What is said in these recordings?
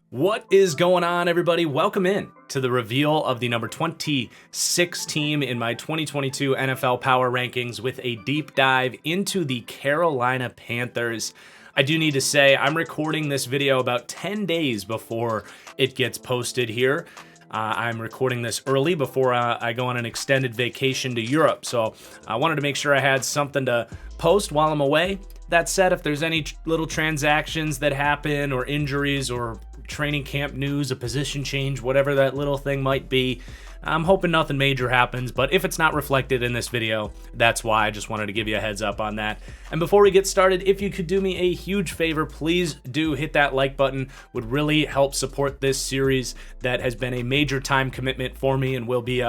What is going on, everybody? Welcome in to the reveal of the number 26 team in my 2022 NFL Power Rankings with a deep dive into the Carolina Panthers. I do need to say I'm recording this video about 10 days before it gets posted here. I'm recording this early before I go on an extended vacation to Europe, so I wanted to make sure I had something to post while I'm away. That said, if there's any little transactions that happen or injuries or training camp news, a position change, whatever that little thing might be, I'm hoping nothing major happens, but if it's not reflected in this video, that's why. I just wanted to give you a heads up on that. And before we get started, if you could do me a huge favor, please do hit that like button. Would really help support this series that has been a major time commitment for me and will be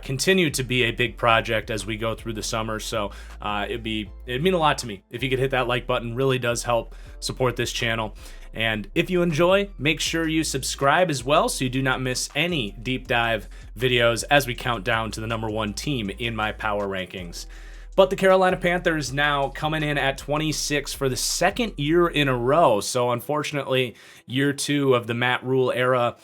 continue to be a big project as we go through the summer. So it'd mean a lot to me if you could hit that like button. Really does help support this channel. And if you enjoy, make sure you subscribe as well so you do not miss any deep dive videos as we count down to the number one team in my power rankings. But the Carolina Panthers now coming in at 26 for the second year in a row. So unfortunately, year two of the Matt Rule era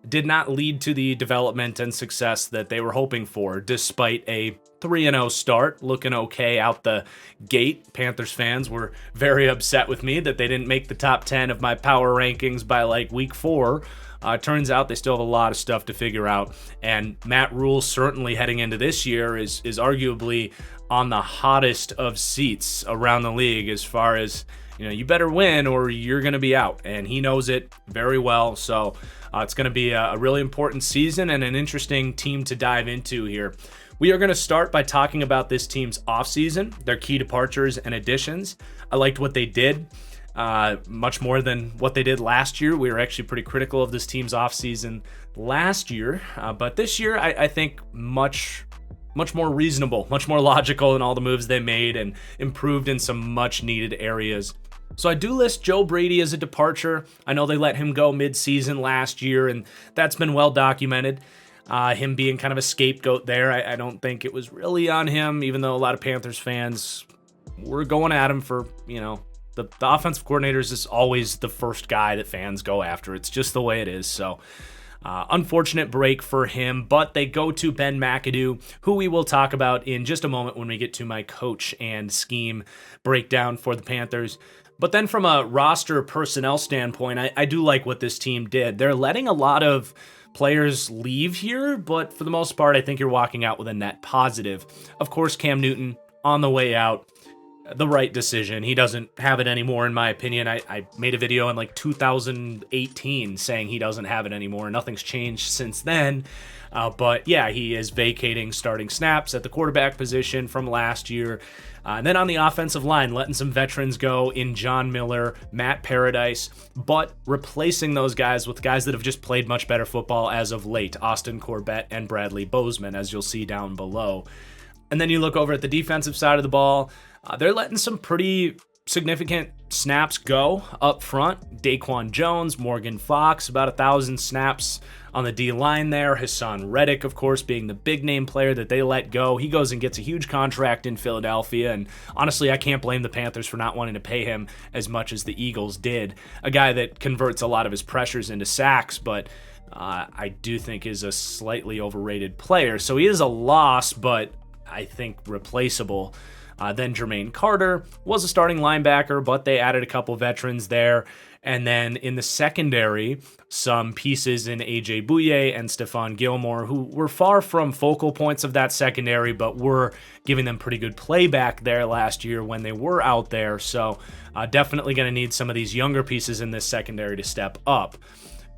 did not lead to the development and success that they were hoping for, despite a 3-0 start, looking okay out the gate. Panthers fans were very upset with me that they didn't make the top 10 of my power rankings by like week 4. Turns out they still have a lot of stuff to figure out, and Matt Rule certainly heading into this year is arguably on the hottest of seats around the league as far as, you know, you better win or you're going to be out, and he knows it very well. So it's going to be a really important season and an interesting team to dive into here. We are going to start by talking about this team's offseason, their key departures and additions. I liked what they did, much more than what they did last year. We were actually pretty critical of this team's offseason last year, but this year I think much more reasonable, much more logical in all the moves they made and improved in some much needed areas. So I do list Joe Brady as a departure. I know they let him go mid-season last year, and that's been well documented. Him being kind of a scapegoat there. I don't think it was really on him, even though a lot of Panthers fans were going at him for, you know, the offensive coordinators is always the first guy that fans go after. It's just the way it is. So unfortunate break for him, but they go to Ben McAdoo, who we will talk about in just a moment when we get to my coach and scheme breakdown for the Panthers. But then from a roster personnel standpoint, I do like what this team did. They're letting a lot of players leave here, but for the most part, I think you're walking out with a net positive. Of course, Cam Newton on the way out, the right decision. He doesn't have it anymore, in my opinion. I made a video in like 2018 saying he doesn't have it anymore. Nothing's changed since then. But yeah, he is vacating starting snaps at the quarterback position from last year. And then on the offensive line, letting some veterans go in John Miller, Matt Paradise, but replacing those guys with guys that have just played much better football as of late, Austin Corbett and Bradley Bozeman, as you'll see down below. And then you look over at the defensive side of the ball, they're letting some pretty significant snaps go up front. Daquan Jones, Morgan Fox, about 1,000 snaps on the D-line there. Hassan Reddick, of course, being the big name player that they let go. He goes and gets a huge contract in Philadelphia, and honestly, I can't blame the Panthers for not wanting to pay him as much as the Eagles did. A guy that converts a lot of his pressures into sacks, but I do think is a slightly overrated player. So he is a loss, but I think replaceable. Then Jermaine Carter was a starting linebacker, but they added a couple veterans there. And then in the secondary, some pieces in AJ Bouye and Stephon Gilmore, who were far from focal points of that secondary, but were giving them pretty good playback there last year when they were out there. So definitely going to need some of these younger pieces in this secondary to step up.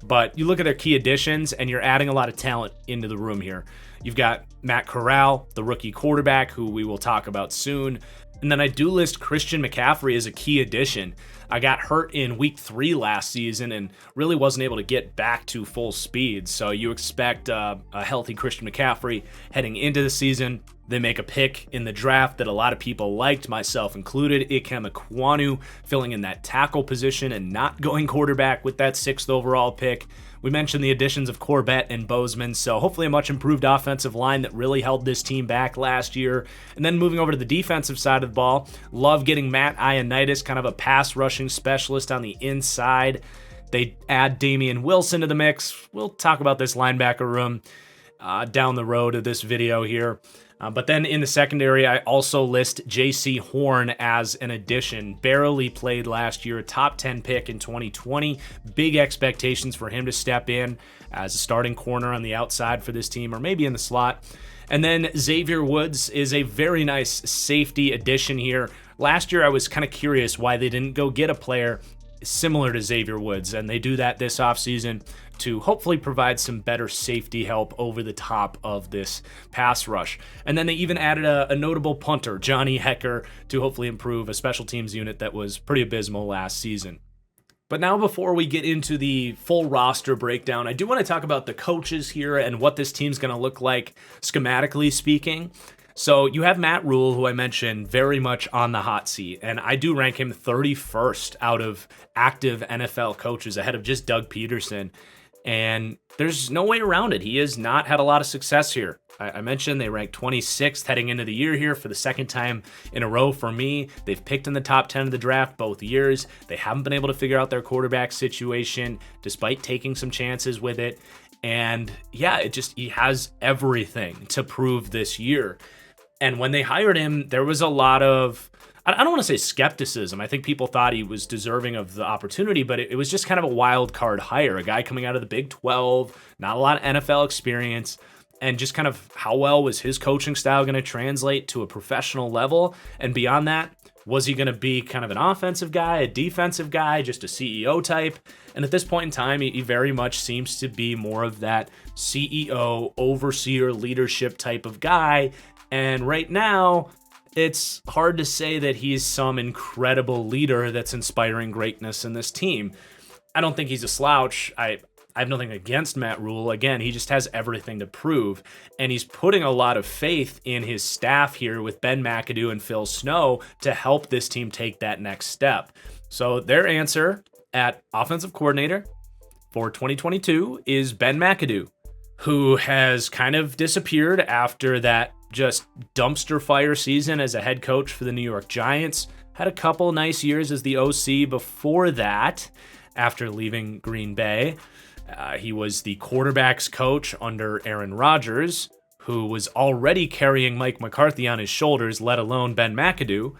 But you look at their key additions, and you're adding a lot of talent into the room here. You've got Matt Corral, the rookie quarterback, who we will talk about soon. And then I do list Christian McCaffrey as a key addition. I got hurt in week 3 last season and really wasn't able to get back to full speed. So you expect a healthy Christian McCaffrey heading into the season. They make a pick in the draft that a lot of people liked, myself included, Ikem Ekwonu, filling in that tackle position and not going quarterback with that 6th overall pick. We mentioned the additions of Corbett and Bozeman, so hopefully a much improved offensive line that really held this team back last year. And then moving over to the defensive side of the ball, love getting Matt Ioannidis, kind of a pass rushing specialist on the inside. They add Damian Wilson to the mix. We'll talk about this linebacker room down the road of this video here. But then in the secondary, I also list J.C. Horn as an addition. Barely played last year, top 10 pick in 2020. Big expectations for him to step in as a starting corner on the outside for this team, or maybe in the slot. And then Xavier Woods is a very nice safety addition here. Last year, I was kind of curious why they didn't go get a player similar to Xavier Woods, and they do that this offseason to hopefully provide some better safety help over the top of this pass rush. And then they even added a notable punter, Johnny Hecker, to hopefully improve a special teams unit that was pretty abysmal last season. But now, before we get into the full roster breakdown, I do want to talk about the coaches here and what this team's going to look like schematically speaking. So you have Matt Rule, who I mentioned, very much on the hot seat, and I do rank him 31st out of active NFL coaches, ahead of just Doug Peterson. And there's no way around it. He has not had a lot of success here. I mentioned they ranked 26th heading into the year here for the second time in a row for me. They've picked in the top 10 of the draft both years. They haven't been able to figure out their quarterback situation despite taking some chances with it. And yeah, he has everything to prove this year. And when they hired him, there was a lot of, I don't want to say skepticism. I think people thought he was deserving of the opportunity, but it was just kind of a wild card hire. A guy coming out of the Big 12, not a lot of NFL experience, and just kind of how well was his coaching style going to translate to a professional level? And beyond that, was he going to be kind of an offensive guy, a defensive guy, just a CEO type? And at this point in time, he very much seems to be more of that CEO, overseer, leadership type of guy. And right now, it's hard to say that he's some incredible leader that's inspiring greatness in this team. I don't think he's a slouch. I have nothing against Matt Rule. Again, he just has everything to prove. And he's putting a lot of faith in his staff here with Ben McAdoo and Phil Snow to help this team take that next step. So their answer at offensive coordinator for 2022 is Ben McAdoo, who has kind of disappeared after that just dumpster fire season as a head coach for the New York Giants. Had a couple nice years as the OC before that, after leaving Green Bay. He was the quarterback's coach under Aaron Rodgers, who was already carrying Mike McCarthy on his shoulders, let alone Ben McAdoo.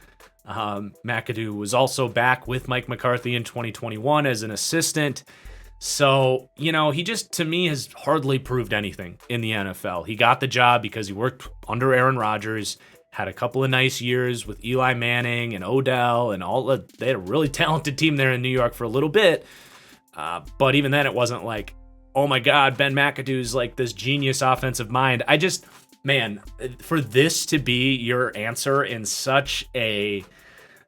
McAdoo was also back with Mike McCarthy in 2021 as an assistant. So, he just, to me, has hardly proved anything in the NFL. He got the job because he worked under Aaron Rodgers, had a couple of nice years with Eli Manning and Odell and they had a really talented team there in New York for a little bit. But even then, it wasn't like, oh my God, Ben McAdoo's like this genius offensive mind. For this to be your answer in such a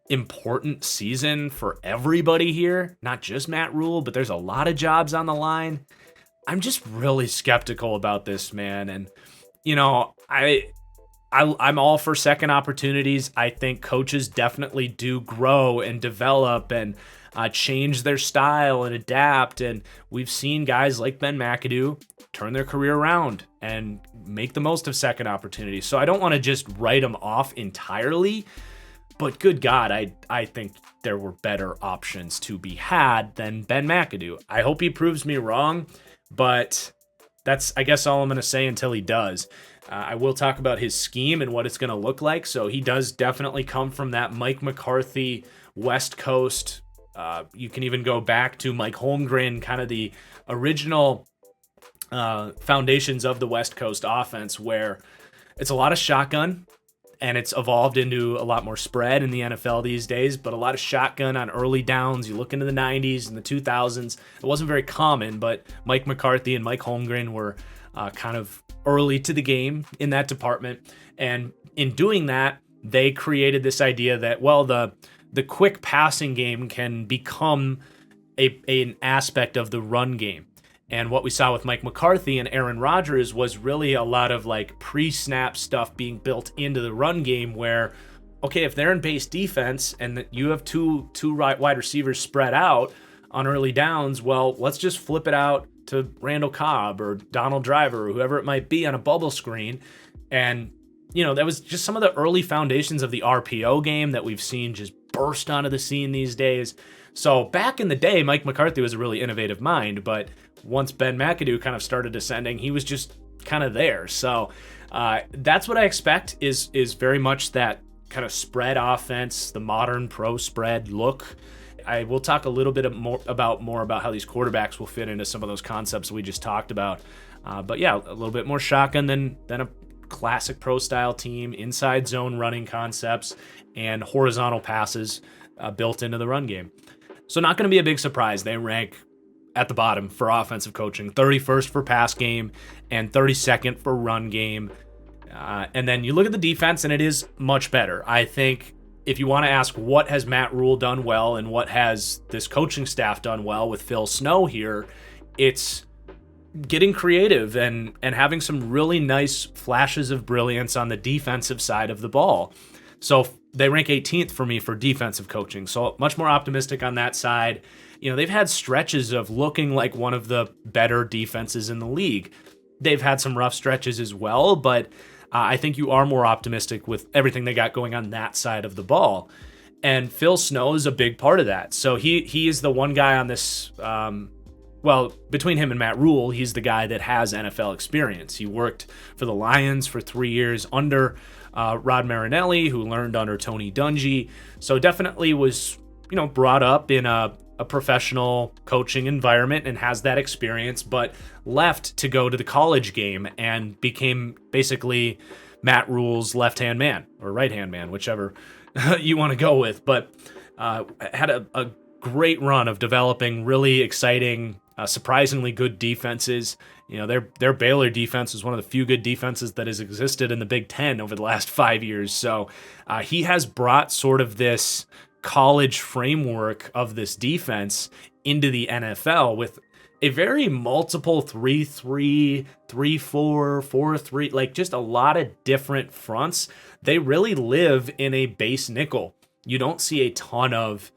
important season for everybody here, not just Matt Rule, but there's a lot of jobs on the line. I'm just really skeptical about this, man. And, I'm all for second opportunities. I think coaches definitely do grow and develop and change their style and adapt. And we've seen guys like Ben McAdoo turn their career around and make the most of second opportunities. So I don't want to just write them off entirely. But good God, I think there were better options to be had than Ben McAdoo. I hope he proves me wrong, but that's, I guess, all I'm going to say until he does. I will talk about his scheme and what it's going to look like. So he does definitely come from that Mike McCarthy West Coast. You can even go back to Mike Holmgren, kind of the original foundations of the West Coast offense, where it's a lot of shotgun. And it's evolved into a lot more spread in the NFL these days, but a lot of shotgun on early downs. You look into the 90s and the 2000s, it wasn't very common, but Mike McCarthy and Mike Holmgren were kind of early to the game in that department. And in doing that, they created this idea that, well, the quick passing game can become an aspect of the run game. And what we saw with Mike McCarthy and Aaron Rodgers was really a lot of like pre-snap stuff being built into the run game where, okay, if they're in base defense and you have two wide receivers spread out on early downs, well, let's just flip it out to Randall Cobb or Donald Driver or whoever it might be on a bubble screen. And, that was just some of the early foundations of the RPO game that we've seen just burst onto the scene these days. So back in the day, Mike McCarthy was a really innovative mind, but once Ben McAdoo kind of started descending, he was just kind of there. So that's what I expect is very much that kind of spread offense, the modern pro spread look. I will talk a little bit more about how these quarterbacks will fit into some of those concepts we just talked about. But yeah, a little bit more shotgun than a classic pro style team, inside zone running concepts and horizontal passes built into the run game. So not going to be a big surprise. They rank at the bottom for offensive coaching, 31st for pass game and 32nd for run game. And then you look at the defense and it is much better. I think if you want to ask what has Matt Rule done well and what has this coaching staff done well with Phil Snow here, it's getting creative and having some really nice flashes of brilliance on the defensive side of the ball. So they rank 18th for me for defensive coaching. So much more optimistic on that side. They've had stretches of looking like one of the better defenses in the league. They've had some rough stretches as well, but I think you are more optimistic with everything they got going on that side of the ball. And Phil Snow is a big part of that. So he is the one guy on this, between him and Matt Rule, he's the guy that has NFL experience. He worked for the Lions for 3 years under Rod Marinelli, who learned under Tony Dungy. So definitely was, brought up in a professional coaching environment and has that experience, but left to go to the college game and became basically Matt Rule's left-hand man or right-hand man, whichever you want to go with. But had a great run of developing really exciting, surprisingly good defenses. Their Baylor defense is one of the few good defenses that has existed in the Big Ten over the last 5 years. So he has brought sort of this college framework of this defense into the NFL with a very multiple 3-3, 3-4, 4-3, like just a lot of different fronts. They really live in a base nickel. You don't see a ton of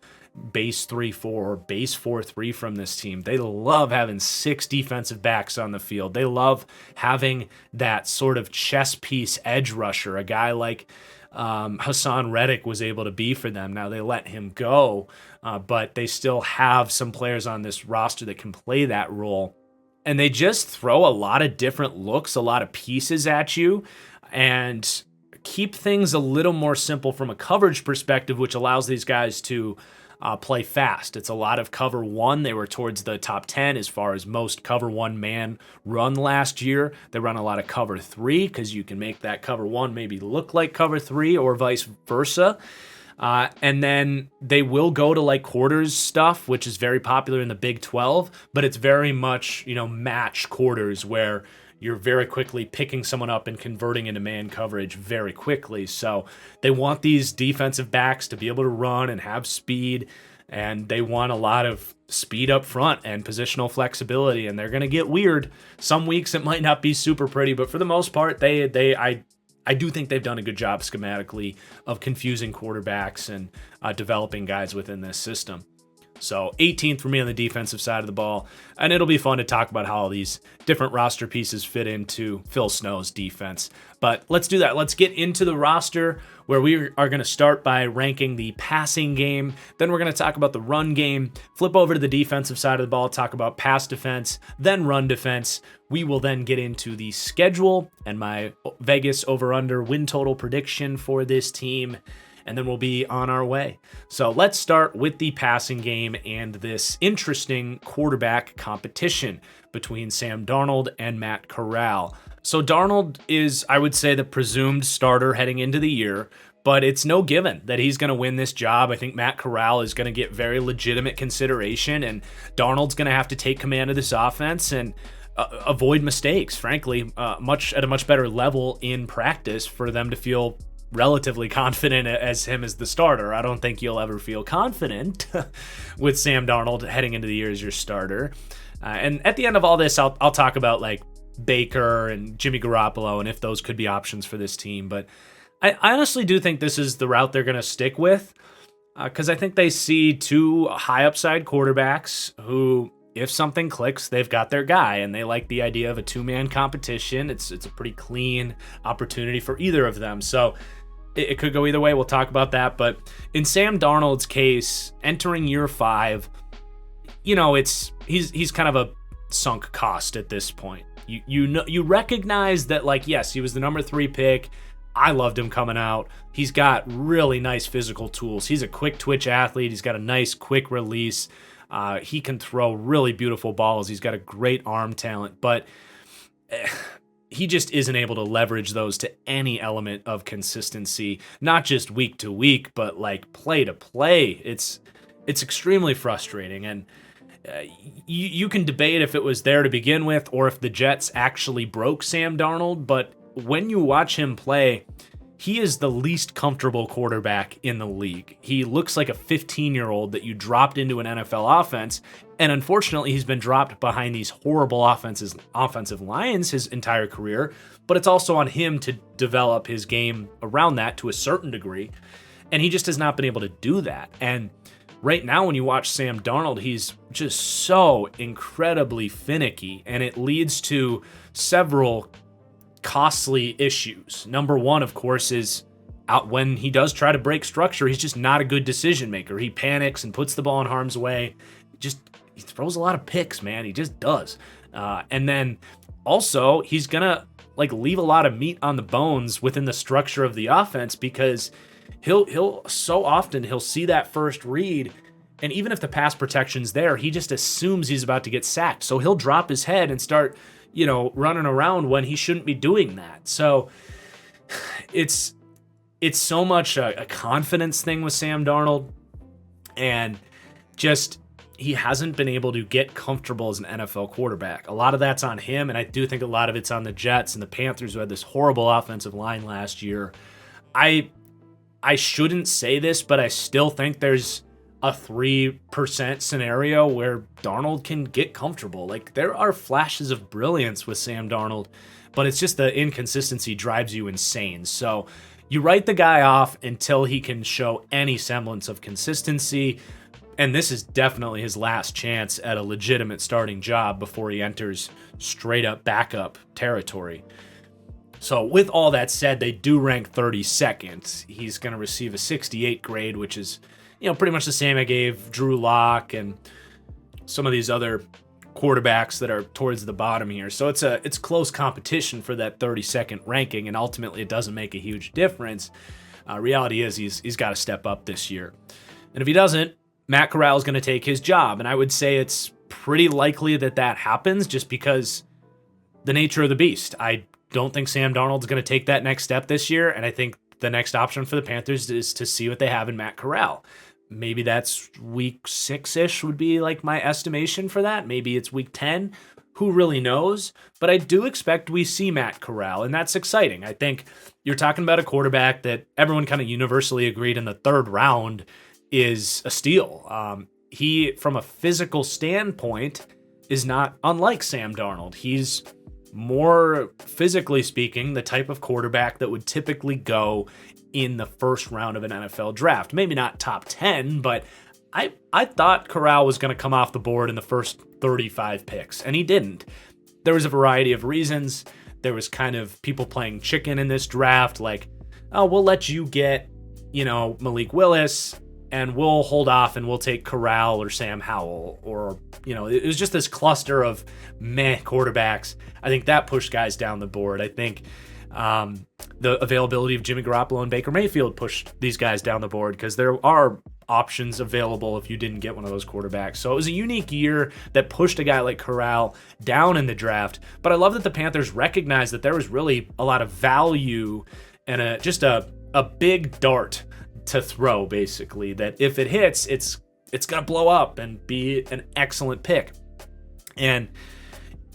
base 3-4 or base 4-3 from this team. They love having 6 defensive backs on the field. They love having that sort of chess piece edge rusher, a guy like Hassan Reddick was able to be for them. Now they let him go, but they still have some players on this roster that can play that role. And they just throw a lot of different looks, a lot of pieces at you, and keep things a little more simple from a coverage perspective, which allows these guys to play fast. It's a lot of cover one. They were towards the top 10 as far as most cover one man run last year. They run a lot of cover 3 because you can make that cover 1 maybe look like cover 3 or vice versa. And then they will go to like quarters stuff, which is very popular in the Big 12, but it's very much, match quarters where you're very quickly picking someone up and converting into man coverage very quickly. So they want these defensive backs to be able to run and have speed, and they want a lot of speed up front and positional flexibility, and they're going to get weird. Some weeks it might not be super pretty, but for the most part, I do think they've done a good job schematically of confusing quarterbacks and developing guys within this system. So 18th for me on the defensive side of the ball, and it'll be fun to talk about how all these different roster pieces fit into Phil Snow's defense. But let's do that. Let's get into the roster where we are going to start by ranking the passing game. Then we're going to talk about the run game, flip over to the defensive side of the ball, talk about pass defense, then run defense. We will then get into the schedule and my Vegas over-under win total prediction for this team, and then we'll be on our way. So let's start with the passing game and this interesting quarterback competition between Sam Darnold and Matt Corral. So Darnold is, I would say, the presumed starter heading into the year, but it's no given that he's going to win this job. I think Matt Corral is going to get very legitimate consideration, and Darnold's going to have to take command of this offense and avoid mistakes, frankly, at a much better level in practice for them to feel relatively confident as him as the starter. I don't think you'll ever feel confident with Sam Darnold heading into the year as your starter. And at the end of all this, I'll talk about like Baker and Jimmy Garoppolo and if those could be options for this team. But I honestly do think this is the route they're going to stick with, because I think they see two high upside quarterbacks who, if something clicks, they've got their guy, and they like the idea of a two-man competition. It's a pretty clean opportunity for either of them. So it could go either way. We'll talk about that. But in Sam Darnold's case, entering year 5, he's kind of a sunk cost at this point. You recognize that, like, yes, he was the number 3 pick. I loved him coming out. He's got really nice physical tools. He's a quick twitch athlete. He's got a nice quick release. He can throw really beautiful balls. He's got a great arm talent, but he just isn't able to leverage those to any element of consistency, not just week to week, but like play to play. It's extremely frustrating. And you can debate if it was there to begin with or if the Jets actually broke Sam Darnold, but when you watch him play, he is the least comfortable quarterback in the league. He looks like a 15-year-old that you dropped into an NFL offense, and unfortunately, he's been dropped behind these horrible offensive lines his entire career, but it's also on him to develop his game around that to a certain degree, and he just has not been able to do that. And right now, when you watch Sam Darnold, he's just so incredibly finicky, and it leads to several costly issues. Number one, of course, is out when he does try to break structure, he's just not a good decision maker. He panics and puts the ball in harm's way. He throws a lot of picks, man. He just does. And then also, he's gonna like leave a lot of meat on the bones within the structure of the offense, because he'll so often he'll see that first read, and even if the pass protection's there, he just assumes he's about to get sacked. So he'll drop his head and start running around when he shouldn't be doing that. So it's so much a confidence thing with Sam Darnold, and just he hasn't been able to get comfortable as an NFL quarterback. A lot of that's on him, and I do think a lot of it's on the Jets and the Panthers, who had this horrible offensive line last year. I shouldn't say this, but I still think there's a 3% scenario where Darnold can get comfortable. Like, there are flashes of brilliance with Sam Darnold, but it's just the inconsistency drives you insane. So you write the guy off until he can show any semblance of consistency, and this is definitely his last chance at a legitimate starting job before he enters straight up backup territory. So with all that said, they do rank 32nd. He's going to receive a 68 grade, which is pretty much the same I gave Drew Lock and some of these other quarterbacks that are towards the bottom here. So it's close competition for that 32nd ranking, and ultimately it doesn't make a huge difference. Reality is he's got to step up this year. And if he doesn't, Matt Corral is going to take his job. And I would say it's pretty likely that happens, just because the nature of the beast. I don't think Sam Darnold's going to take that next step this year, and I think the next option for the Panthers is to see what they have in Matt Corral. Maybe that's week 6-ish would be like my estimation for that. Maybe it's week 10. Who really knows? But I do expect we see Matt Corral, and that's exciting. I think you're talking about a quarterback that everyone kind of universally agreed in the 3rd round is a steal. He, from a physical standpoint, is not unlike Sam Darnold. He's more, physically speaking, the type of quarterback that would typically go in the 1st round of an NFL draft. Maybe not top 10, but I thought Corral was going to come off the board in the first 35 picks, and he didn't. There was a variety of reasons. There was kind of people playing chicken in this draft, like, oh, we'll let you get, Malik Willis, and we'll hold off and we'll take Corral or Sam Howell, or, it was just this cluster of meh quarterbacks. I think that pushed guys down the board. I think the availability of Jimmy Garoppolo and Baker Mayfield pushed these guys down the board, because there are options available if you didn't get one of those quarterbacks. So it was a unique year that pushed a guy like Corral down in the draft. But I love that the Panthers recognized that there was really a lot of value and just a big dart to throw, basically, that if it hits, it's going to blow up and be an excellent pick. And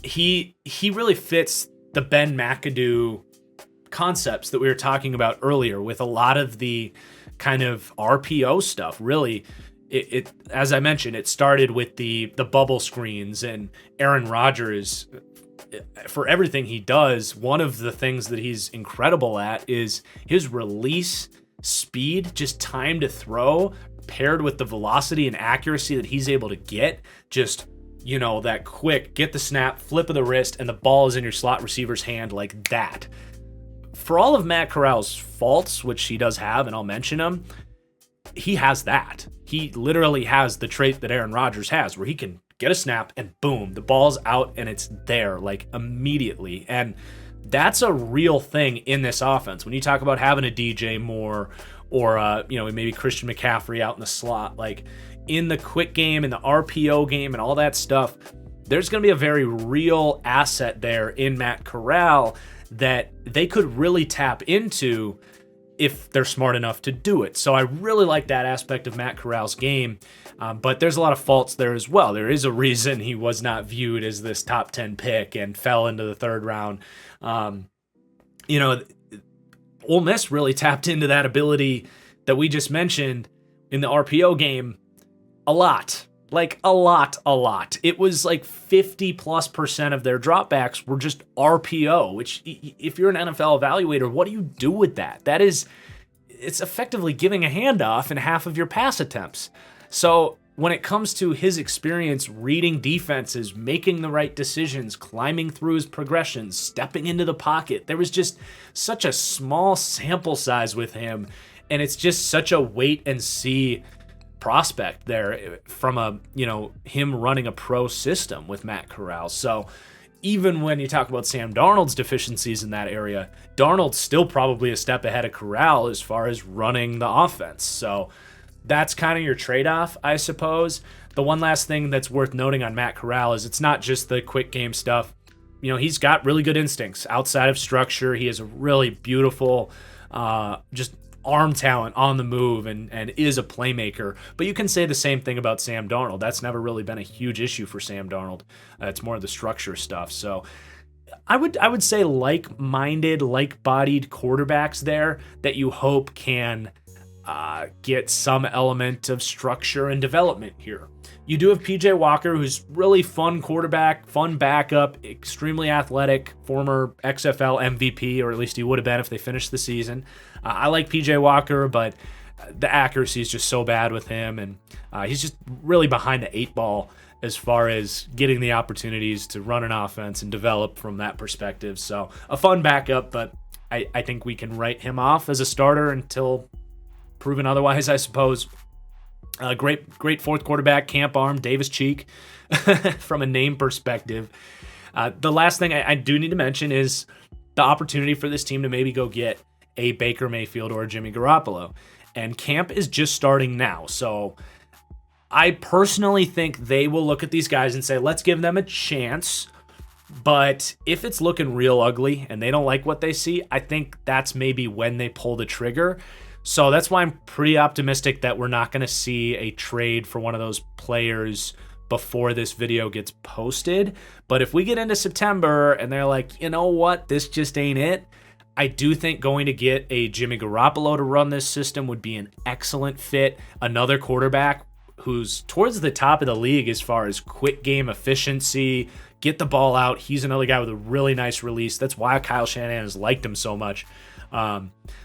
he really fits the Ben McAdoo concepts that we were talking about earlier, with a lot of the kind of RPO stuff. Really, it as I mentioned, it started with the bubble screens, and Aaron Rodgers, for everything he does, one of the things that he's incredible at is his release speed, just time to throw, paired with the velocity and accuracy that he's able to get. Just, that quick, get the snap, flip of the wrist, and the ball is in your slot receiver's hand like that. For all of Matt Corral's faults, which he does have, and I'll mention them, he has that. He literally has the trait that Aaron Rodgers has, where he can get a snap and boom, the ball's out and it's there like immediately. And that's a real thing in this offense. When you talk about having a DJ Moore or maybe Christian McCaffrey out in the slot, like in the quick game, in the RPO game and all that stuff, there's going to be a very real asset there in Matt Corral that they could really tap into if they're smart enough to do it. So I really like that aspect of Matt Corral's game, but there's a lot of faults there as well. There is a reason he was not viewed as this top 10 pick and fell into the third round. Ole Miss really tapped into that ability that we just mentioned in the RPO game a lot. Like a lot. It was like 50+% of their dropbacks were just RPO, which if you're an NFL evaluator, what do you do with that? It's effectively giving a handoff in half of your pass attempts. So when it comes to his experience reading defenses, making the right decisions, climbing through his progressions, stepping into the pocket, there was just such a small sample size with him. And it's just such a wait and see prospect there from him running a pro system with Matt Corral. So even when you talk about Sam Darnold's deficiencies in that area, Darnold's still probably a step ahead of Corral as far as running the offense. So that's kind of your trade-off, I suppose. The one last thing that's worth noting on Matt Corral is it's not just the quick game stuff. He's got really good instincts outside of structure. He has a really beautiful, just arm talent on the move and is a playmaker. But you can say the same thing about Sam Darnold. That's never really been a huge issue for Sam Darnold. It's more of the structure stuff. So I would say like-minded, like-bodied quarterbacks there that you hope can get some element of structure and development here. You do have PJ Walker, who's really fun quarterback, fun backup, extremely athletic, former XFL MVP, or at least he would have been if they finished the season. I like PJ Walker, but the accuracy is just so bad with him, and he's just really behind the 8 ball as far as getting the opportunities to run an offense and develop from that perspective. So a fun backup, but I think we can write him off as a starter until proven otherwise, I suppose. Great fourth quarterback, camp arm, Davis Cheek, from a name perspective. The last thing I do need to mention is the opportunity for this team to maybe go get a Baker Mayfield or a Jimmy Garoppolo. And camp is just starting now. So I personally think they will look at these guys and say, let's give them a chance. But if it's looking real ugly and they don't like what they see, I think that's maybe when they pull the trigger. So that's why I'm pretty optimistic that we're not going to see a trade for one of those players before this video gets posted. But if we get into September and they're like, you know what, this just ain't it, I do think going to get a Jimmy Garoppolo to run this system would be an excellent fit. Another quarterback who's towards the top of the league as far as quick game efficiency, get the ball out. He's another guy with a really nice release. That's why Kyle Shanahan has liked him so much.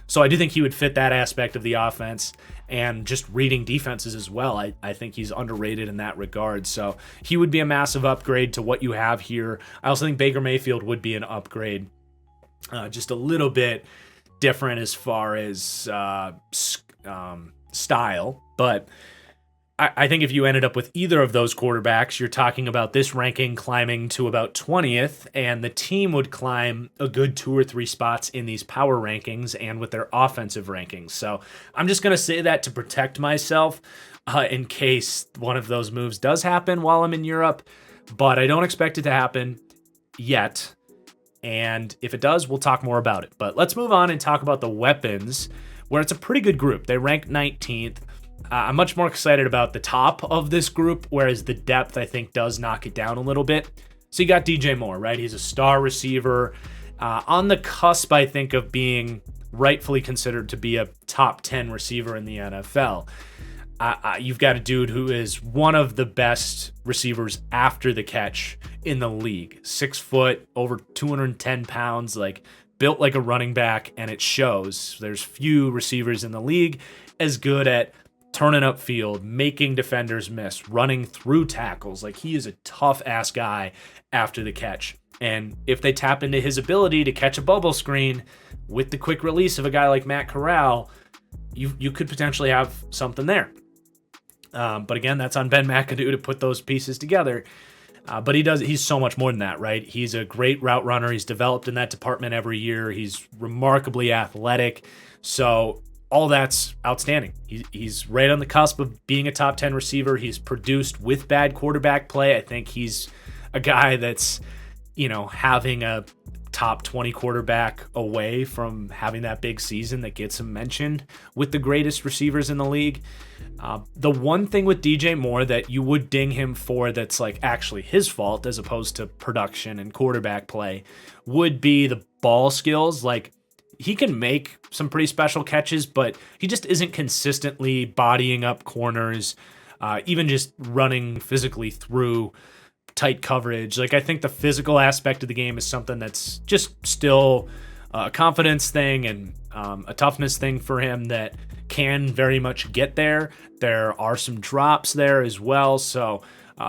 So I do think he would fit that aspect of the offense and just reading defenses as well. I think he's underrated in that regard. So he would be a massive upgrade to what you have here. I also think Baker Mayfield would be an upgrade, just a little bit different as far as style. But I think if you ended up with either of those quarterbacks, you're talking about this ranking climbing to about 20th, and the team would climb a good 2 or 3 spots in these power rankings and with their offensive rankings. So I'm just going to say that to protect myself in case one of those moves does happen while I'm in Europe, but I don't expect it to happen yet. And if it does, we'll talk more about it. But let's move on and talk about the weapons, where it's a pretty good group. They rank 19th. I'm much more excited about the top of this group, whereas the depth, I think, does knock it down a little bit. So you got DJ Moore, right? He's a star receiver, on the cusp, I think, of being rightfully considered to be a top 10 receiver in the NFL. You've got a dude who is one of the best receivers after the catch in the league. 6 foot, over 210 pounds, like built like a running back, and it shows. There's few receivers in the league as good at turning up field, making defenders miss, running through tackles. Like, he is a tough ass guy after the catch. And if they tap into his ability to catch a bubble screen with the quick release of a guy like Matt Corral, you could potentially have something there. But again, that's on Ben McAdoo to put those pieces together. But he's so much more than that, right? He's a great route runner. He's developed in that department every year. He's remarkably athletic. So all that's outstanding. He's right on the cusp of being a top 10 receiver. He's produced with bad quarterback play. I think he's a guy that's, having a top 20 quarterback away from having that big season that gets him mentioned with the greatest receivers in the league. The one thing with DJ Moore that you would ding him for that's like actually his fault as opposed to production and quarterback play would be the ball skills. Like, he can make some pretty special catches, but he just isn't consistently bodying up corners, even just running physically through tight coverage. Like, I think the physical aspect of the game is something that's just still a confidence thing and a toughness thing for him that can very much get there. There are some drops there as well. So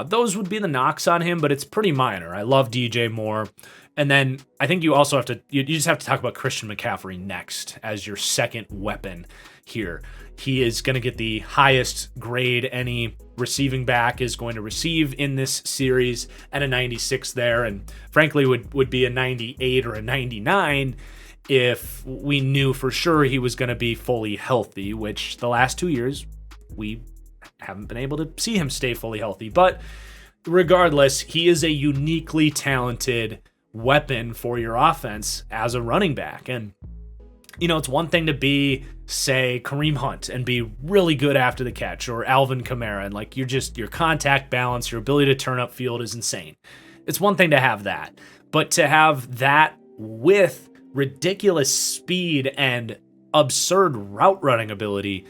those would be the knocks on him, but it's pretty minor. I love DJ Moore. And then I think you also have to, you just have to talk about Christian McCaffrey next as your second weapon here. He is going to get the highest grade any receiving back is going to receive in this series at a 96 there, and frankly would be a 98 or a 99 if we knew for sure he was going to be fully healthy, which the last 2 years we haven't been able to see him stay fully healthy. But regardless, he is a uniquely talented weapon for your offense as a running back. And it's one thing to be, say, Kareem Hunt and be really good after the catch, or Alvin Kamara, and like your contact balance, your ability to turn up field is insane. It's one thing to have that, but to have that with ridiculous speed and absurd route running ability,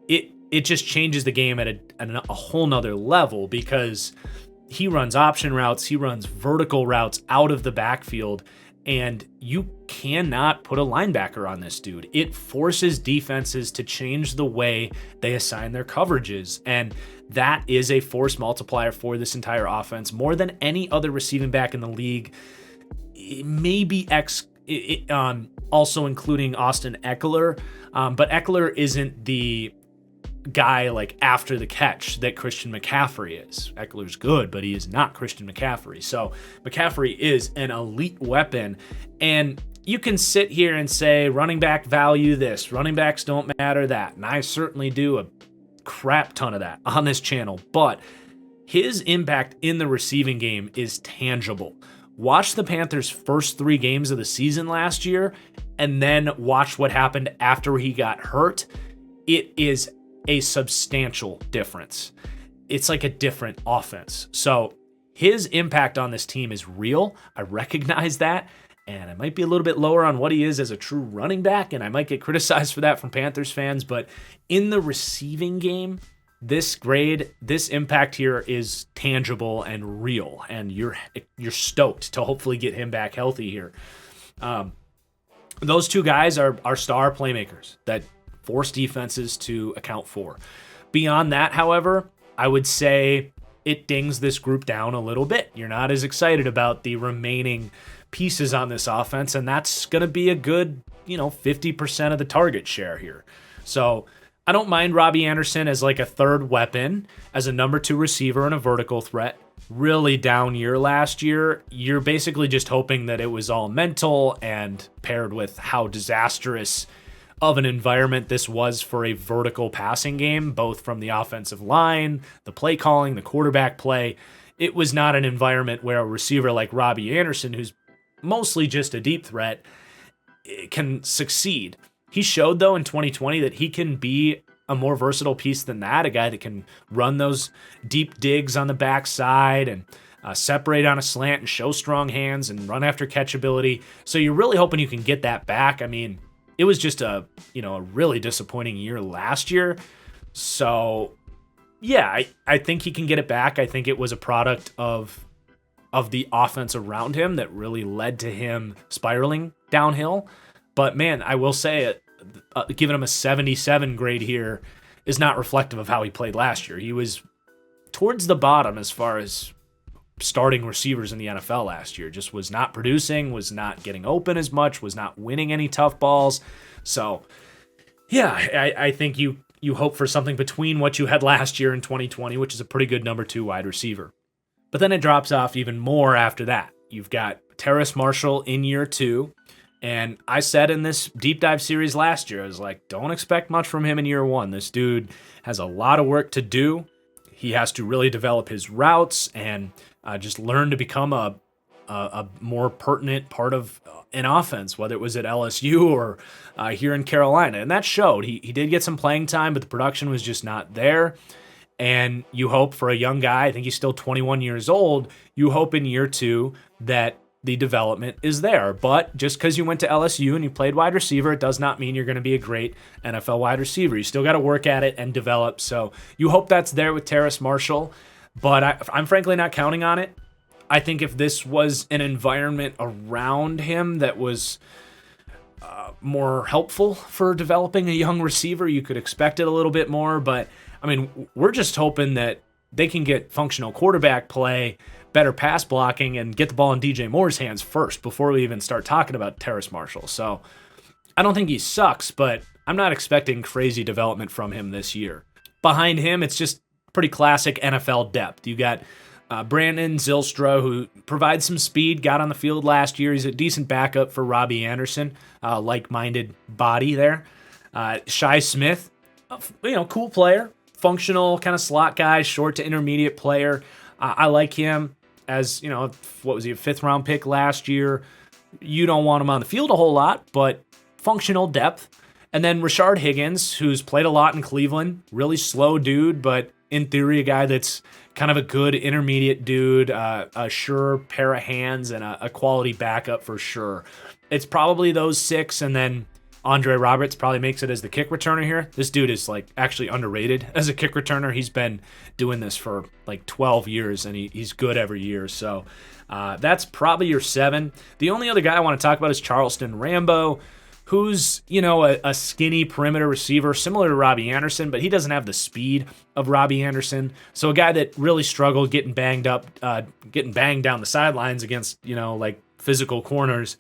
it just changes the game at a whole nother level, because he runs option routes, he runs vertical routes out of the backfield, and you cannot put a linebacker on this dude. It forces defenses to change the way they assign their coverages, and that is a force multiplier for this entire offense more than any other receiving back in the league. Maybe also including Austin Eckler, but Eckler isn't the guy like after the catch that Christian McCaffrey is. Eckler's good, but he is not Christian McCaffrey. So McCaffrey is an elite weapon, and you can sit here and say running back value this, running backs don't matter that, and I certainly do a crap ton of that on this channel, but his impact in the receiving game is tangible. Watch the Panthers' first 3 games of the season last year, and then watch what happened after he got hurt. It is a substantial difference. It's like a different offense. So his impact on this team is real. I recognize that, and I might be a little bit lower on what he is as a true running back, and I might get criticized for that from Panthers fans, but in the receiving game, this impact here is tangible and real, and you're stoked to hopefully get him back healthy here. Those two guys are star playmakers that force defenses to account for. Beyond that, however, I would say it dings this group down a little bit. You're not as excited about the remaining pieces on this offense, and that's going to be a good, 50% of the target share here. So I don't mind Robbie Anderson as like a third weapon, as a number 2 receiver and a vertical threat. Really down year last year. You're basically just hoping that it was all mental, and paired with how disastrous of an environment this was for a vertical passing game, both from the offensive line, the play calling, the quarterback play. It was not an environment where a receiver like Robbie Anderson, who's mostly just a deep threat, can succeed. He showed, though, in 2020 that he can be a more versatile piece than that, a guy that can run those deep digs on the backside and separate on a slant and show strong hands and run after catchability. So you're really hoping you can get that back. I mean, it was just a really disappointing year last year. So Yeah, I think he can get it back. I think it was a product of the offense around him that really led to him spiraling downhill. But man, I will say it, giving him a 77 grade here is not reflective of how he played last year. He was towards the bottom as far as starting receivers in the NFL last year. Just was not producing, was not getting open as much, was not winning any tough balls. So yeah, I think you hope for something between what you had last year in 2020, which is a pretty good number 2 wide receiver. But then it drops off even more after that. You've got Terrace Marshall in year 2. And I said in this deep dive series last year, I was like, don't expect much from him in year 1. This dude has a lot of work to do. He has to really develop his routes and just learn to become a more pertinent part of an offense, whether it was at LSU or here in Carolina. And that showed. He did get some playing time, but the production was just not there. And you hope for a young guy, I think he's still 21 years old, you hope in year 2 that the development is there. But just because you went to LSU and you played wide receiver, it does not mean you're going to be a great NFL wide receiver. You still got to work at it and develop. So you hope that's there with Terrace Marshall. But I'm frankly not counting on it. I think if this was an environment around him that was more helpful for developing a young receiver, you could expect it a little bit more. But I mean, we're just hoping that they can get functional quarterback play, better pass blocking, and get the ball in DJ Moore's hands first before we even start talking about Terrace Marshall. So I don't think he sucks, but I'm not expecting crazy development from him this year. Behind him, it's just pretty classic NFL depth. You got Brandon Zylstra, who provides some speed, got on the field last year. He's a decent backup for Robbie Anderson, like-minded body there. Shi Smith, cool player, functional kind of slot guy, short to intermediate player. I like him as, what was he, a 5th-round pick last year? You don't want him on the field a whole lot, but functional depth. And then Rashard Higgins, who's played a lot in Cleveland, really slow dude, but in theory, a guy that's kind of a good intermediate dude, a sure pair of hands, and a quality backup for sure. It's probably those 6, and then Andre Roberts probably makes it as the kick returner here. This dude is actually underrated as a kick returner. He's been doing this for 12 years, and he's good every year. So that's probably your 7. The only other guy I want to talk about is Charleston Rambo, who's, a skinny perimeter receiver similar to Robbie Anderson, but he doesn't have the speed of Robbie Anderson. So a guy that really struggled getting banged down the sidelines against, physical corners.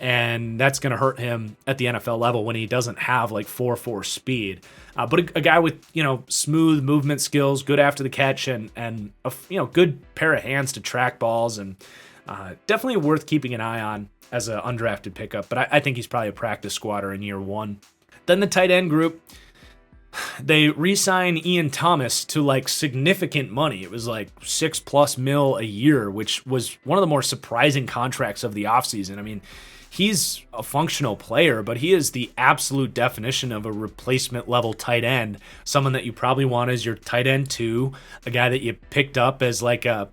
And that's going to hurt him at the NFL level when he doesn't have 4.4 speed. But a guy with, smooth movement skills, good after the catch, and a good pair of hands to track balls, and definitely worth keeping an eye on as an undrafted pickup. But I think he's probably a practice squatter in year 1. Then the tight end group, they re-sign Ian Thomas to significant money. It was $6+ million a year, which was one of the more surprising contracts of the offseason. I mean, he's a functional player, but he is the absolute definition of a replacement level tight end, someone that you probably want as your tight end 2, a guy that you picked up as a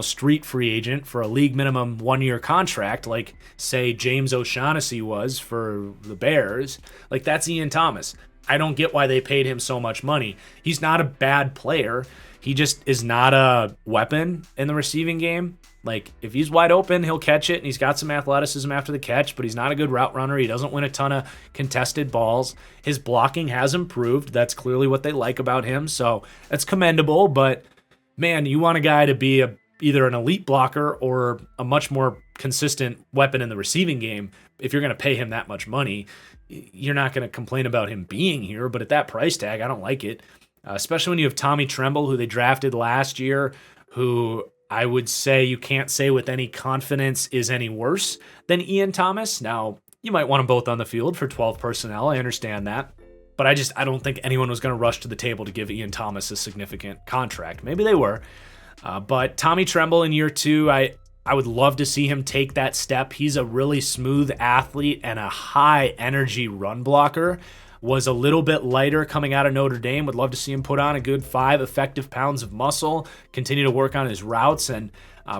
street free agent for a league minimum 1-year contract, say James O'Shaughnessy was for the Bears. That's Ian Thomas. I don't get why they paid him so much money. He's not a bad player. He just is not a weapon in the receiving game. If he's wide open, he'll catch it, and he's got some athleticism after the catch, but he's not a good route runner. He doesn't win a ton of contested balls. His blocking has improved. That's clearly what they like about him, so that's commendable. But, man, you want a guy to be either an elite blocker or a much more consistent weapon in the receiving game. If you're going to pay him that much money, you're not going to complain about him being here, but at that price tag, I don't like it. Especially when you have Tommy Tremble, who they drafted last year, who I would say you can't say with any confidence is any worse than Ian Thomas. Now, you might want them both on the field for 12 personnel. I understand that. But I don't think anyone was going to rush to the table to give Ian Thomas a significant contract. Maybe they were. But Tommy Tremble in year 2, I would love to see him take that step. He's a really smooth athlete and a high energy run blocker. was a little bit lighter coming out of Notre Dame. Would love to see him put on a good 5 effective pounds of muscle, continue to work on his routes, and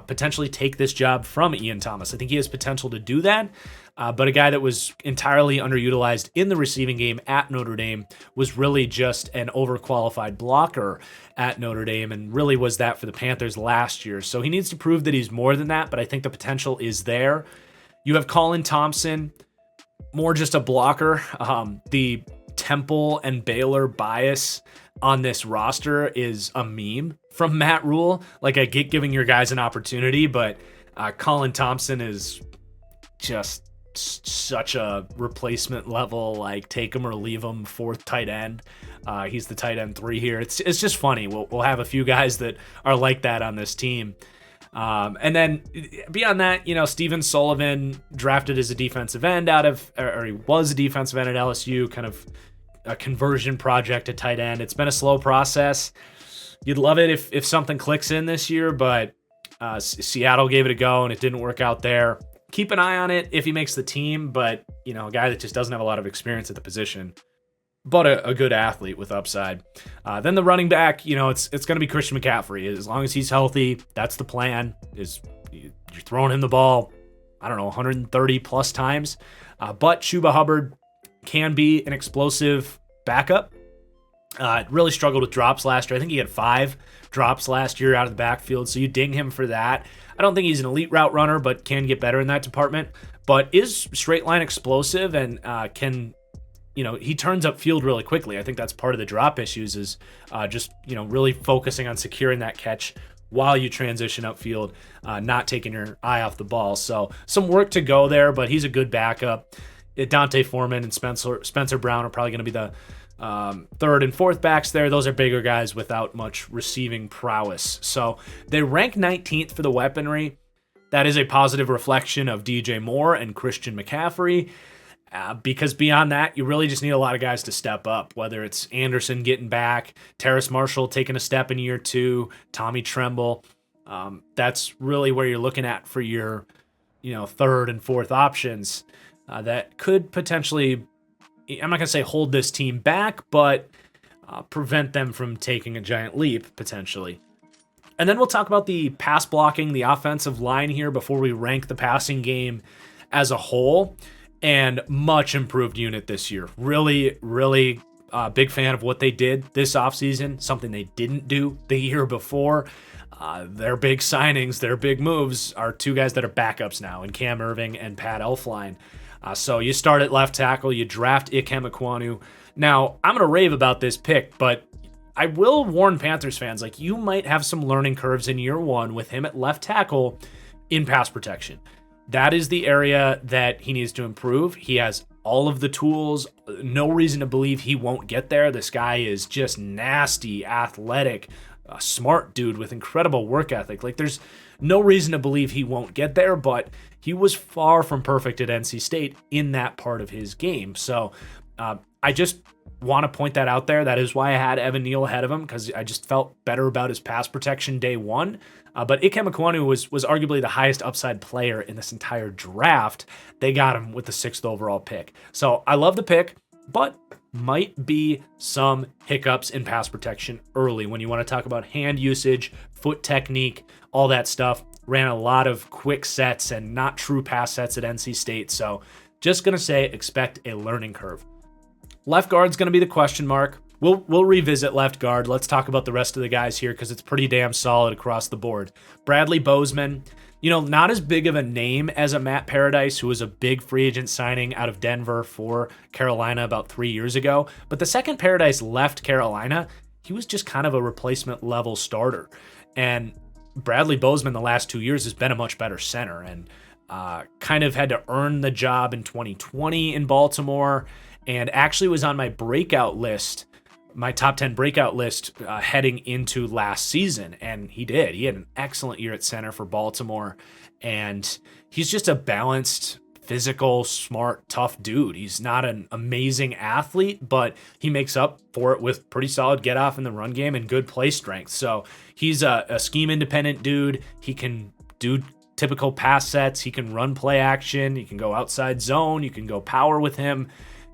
potentially take this job from Ian Thomas. I think he has potential to do that. But a guy that was entirely underutilized in the receiving game at Notre Dame was really just an overqualified blocker at Notre Dame, and really was that for the Panthers last year. So he needs to prove that he's more than that, but I think the potential is there. You have Colin Thompson, more just a blocker. The Temple and Baylor bias on this roster is a meme from Matt Rule. Like, I get giving your guys an opportunity, but Colin Thompson is just such a replacement level, like take him or leave him, 4th tight end. He's the tight end 3 here. It's just funny. We'll have a few guys that are like that on this team. And then beyond that, Steven Sullivan, drafted as a defensive end or he was a defensive end at LSU, kind of a conversion project at tight end. It's been a slow process. You'd love it if something clicks in this year, but Seattle gave it a go and it didn't work out there. Keep an eye on it if he makes the team, but a guy that just doesn't have a lot of experience at the position, but a good athlete with upside. Then the running back, it's going to be Christian McCaffrey. As long as he's healthy, that's the plan. Is you're throwing him the ball, 130 plus times. But Chuba Hubbard can be an explosive backup. Really struggled with drops last year. I think he had 5 drops last year out of the backfield, so you ding him for that. I don't think he's an elite route runner, but can get better in that department. But is straight line explosive and can, he turns up field really quickly. I think that's part of the drop issues is just, really focusing on securing that catch while you transition upfield, not taking your eye off the ball. So some work to go there, but he's a good backup. Dante Foreman and Spencer Brown are probably going to be the 3rd and 4th backs there. Those are bigger guys without much receiving prowess. So they rank 19th for the weaponry. That is a positive reflection of DJ Moore and Christian McCaffrey. Because beyond that, you really just need a lot of guys to step up, whether it's Anderson getting back, Terrace Marshall taking a step in year 2, Tommy Tremble. That's really where you're looking at for your, 3rd and 4th options that could potentially, I'm not going to say hold this team back, but prevent them from taking a giant leap, potentially. And then we'll talk about the pass blocking, the offensive line here before we rank the passing game as a whole. And much improved unit this year. Really, really big fan of what they did this offseason, something they didn't do the year before. Their big signings, their big moves are 2 guys that are backups now in Cam Irving and Pat Elflein. So you start at left tackle, you draft Ikem Ekwonu. Now, I'm going to rave about this pick, but I will warn Panthers fans, you might have some learning curves in year 1 with him at left tackle in pass protection. That is the area that he needs to improve. He has all of the tools. No reason to believe he won't get there. This guy is just nasty, athletic, a smart dude with incredible work ethic. There's no reason to believe he won't get there, but he was far from perfect at NC State in that part of his game. So I just want to point that out there. That is why I had Evan Neal ahead of him, because I just felt better about his pass protection day 1. But Ikem Ekwonu was arguably the highest upside player in this entire draft. They got him with the 6th overall pick. So I love the pick, but might be some hiccups in pass protection early when you want to talk about hand usage, foot technique, all that stuff. Ran a lot of quick sets and not true pass sets at NC State. So just going to say expect a learning curve. Left guard's going to be the question mark. We'll revisit left guard. Let's talk about the rest of the guys here because it's pretty damn solid across the board. Bradley Bozeman, not as big of a name as a Matt Paradise, who was a big free agent signing out of Denver for Carolina about 3 years ago. But the second Paradise left Carolina, he was just kind of a replacement level starter. And Bradley Bozeman the last 2 years has been a much better center and kind of had to earn the job in 2020 in Baltimore and actually was on my breakout list, my top 10 breakout list heading into last season. And he did. He had an excellent year at center for Baltimore. And he's just a balanced, physical, smart, tough dude. He's not an amazing athlete, but he makes up for it with pretty solid get off in the run game and good play strength. So he's a scheme independent dude. He can do typical pass sets. He can run play action. You can go outside zone. You can go power with him.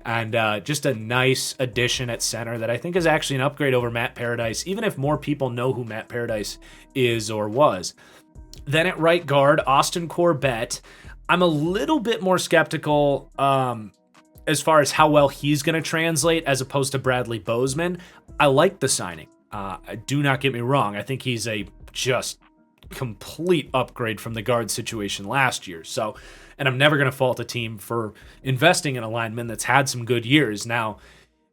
And just a nice addition at center that I think is actually an upgrade over Matt Paradise, even if more people know who Matt Paradise is or was. Then at right guard, Austin Corbett. I'm a little bit more skeptical as far as how well he's going to translate as opposed to Bradley Bozeman. I like the signing. Do not get me wrong. I think he's a just complete upgrade from the guard situation last year. So, and I'm never going to fault a team for investing in a lineman that's had some good years. Now,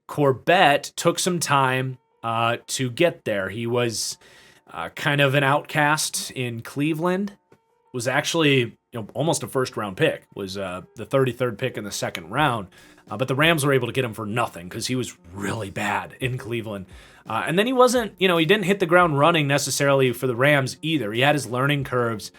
Corbett took some time to get there. He was kind of an outcast in Cleveland. Was actually almost a first-round pick. Was the 33rd pick in the second round. But the Rams were able to get him for nothing because he was really bad in Cleveland. And then he wasn't, he didn't hit the ground running necessarily for the Rams either. He had his learning curves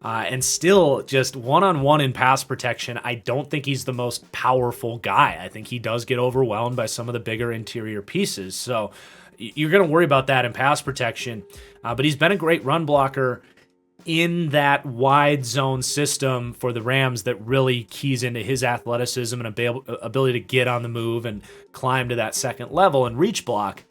and still just one-on-one in pass protection. I don't think he's the most powerful guy. I think he does get overwhelmed by some of the bigger interior pieces. So you're going to worry about that in pass protection. But he's been a great run blocker in that wide zone system for the Rams that really keys into his athleticism and ability to get on the move and climb to that second level and reach block.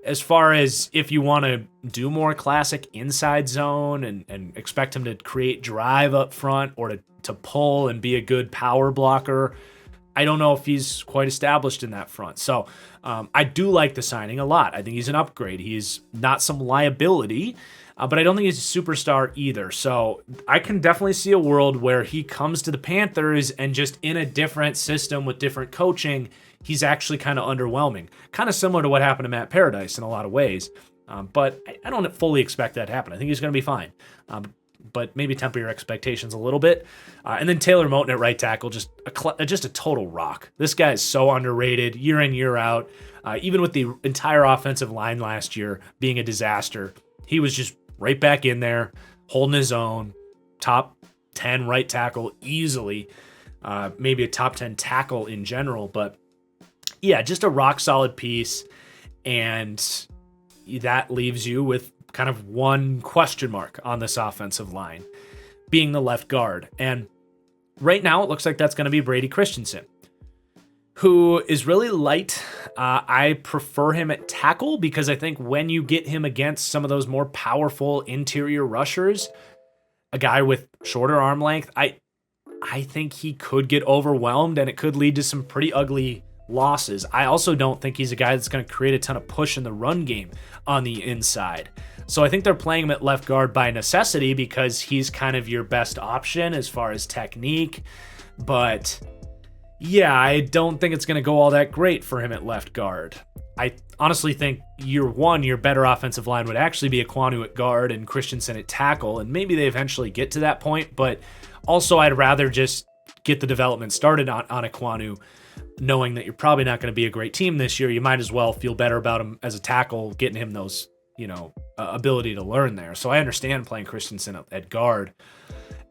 As far as if you want to do more classic inside zone and expect him to create drive up front or to pull and be a good power blocker, I don't know if he's quite established in that front. So I do like the signing a lot. I think he's an upgrade. He's not some liability, but I don't think he's a superstar either. So I can definitely see a world where he comes to the Panthers and just in a different system with different coaching, he's actually kind of underwhelming. Kind of similar to what happened to Matt Paradise in a lot of ways. But I don't fully expect that to happen. I think he's going to be fine. But maybe temper your expectations a little bit. And then Taylor Moton at right tackle, just a total rock. This guy is so underrated year in, year out. Even with the entire offensive line last year being a disaster, he was just right back in there, holding his own, top 10 right tackle easily, maybe a top 10 tackle in general. But yeah, just a rock solid piece. And that leaves you with kind of one question mark on this offensive line, being the left guard. And right now it looks like that's going to be Brady Christensen, who is really light. I prefer him at tackle because I think when you get him against some of those more powerful interior rushers, a guy with shorter arm length, I think he could get overwhelmed and it could lead to some pretty ugly losses. I also don't think he's a guy that's going to create a ton of push in the run game on the inside. So I think they're playing him at left guard by necessity because he's kind of your best option as far as technique. But yeah, I don't think it's going to go all that great for him at left guard. I honestly think year one, your better offensive line would actually be Ekwonu at guard and Christensen at tackle, and maybe they eventually get to that point, but also I'd rather just get the development started on Ekwonu, knowing that you're probably not going to be a great team this year. You might as well feel better about him as a tackle, getting him those, ability to learn there. So I understand playing Christensen at guard.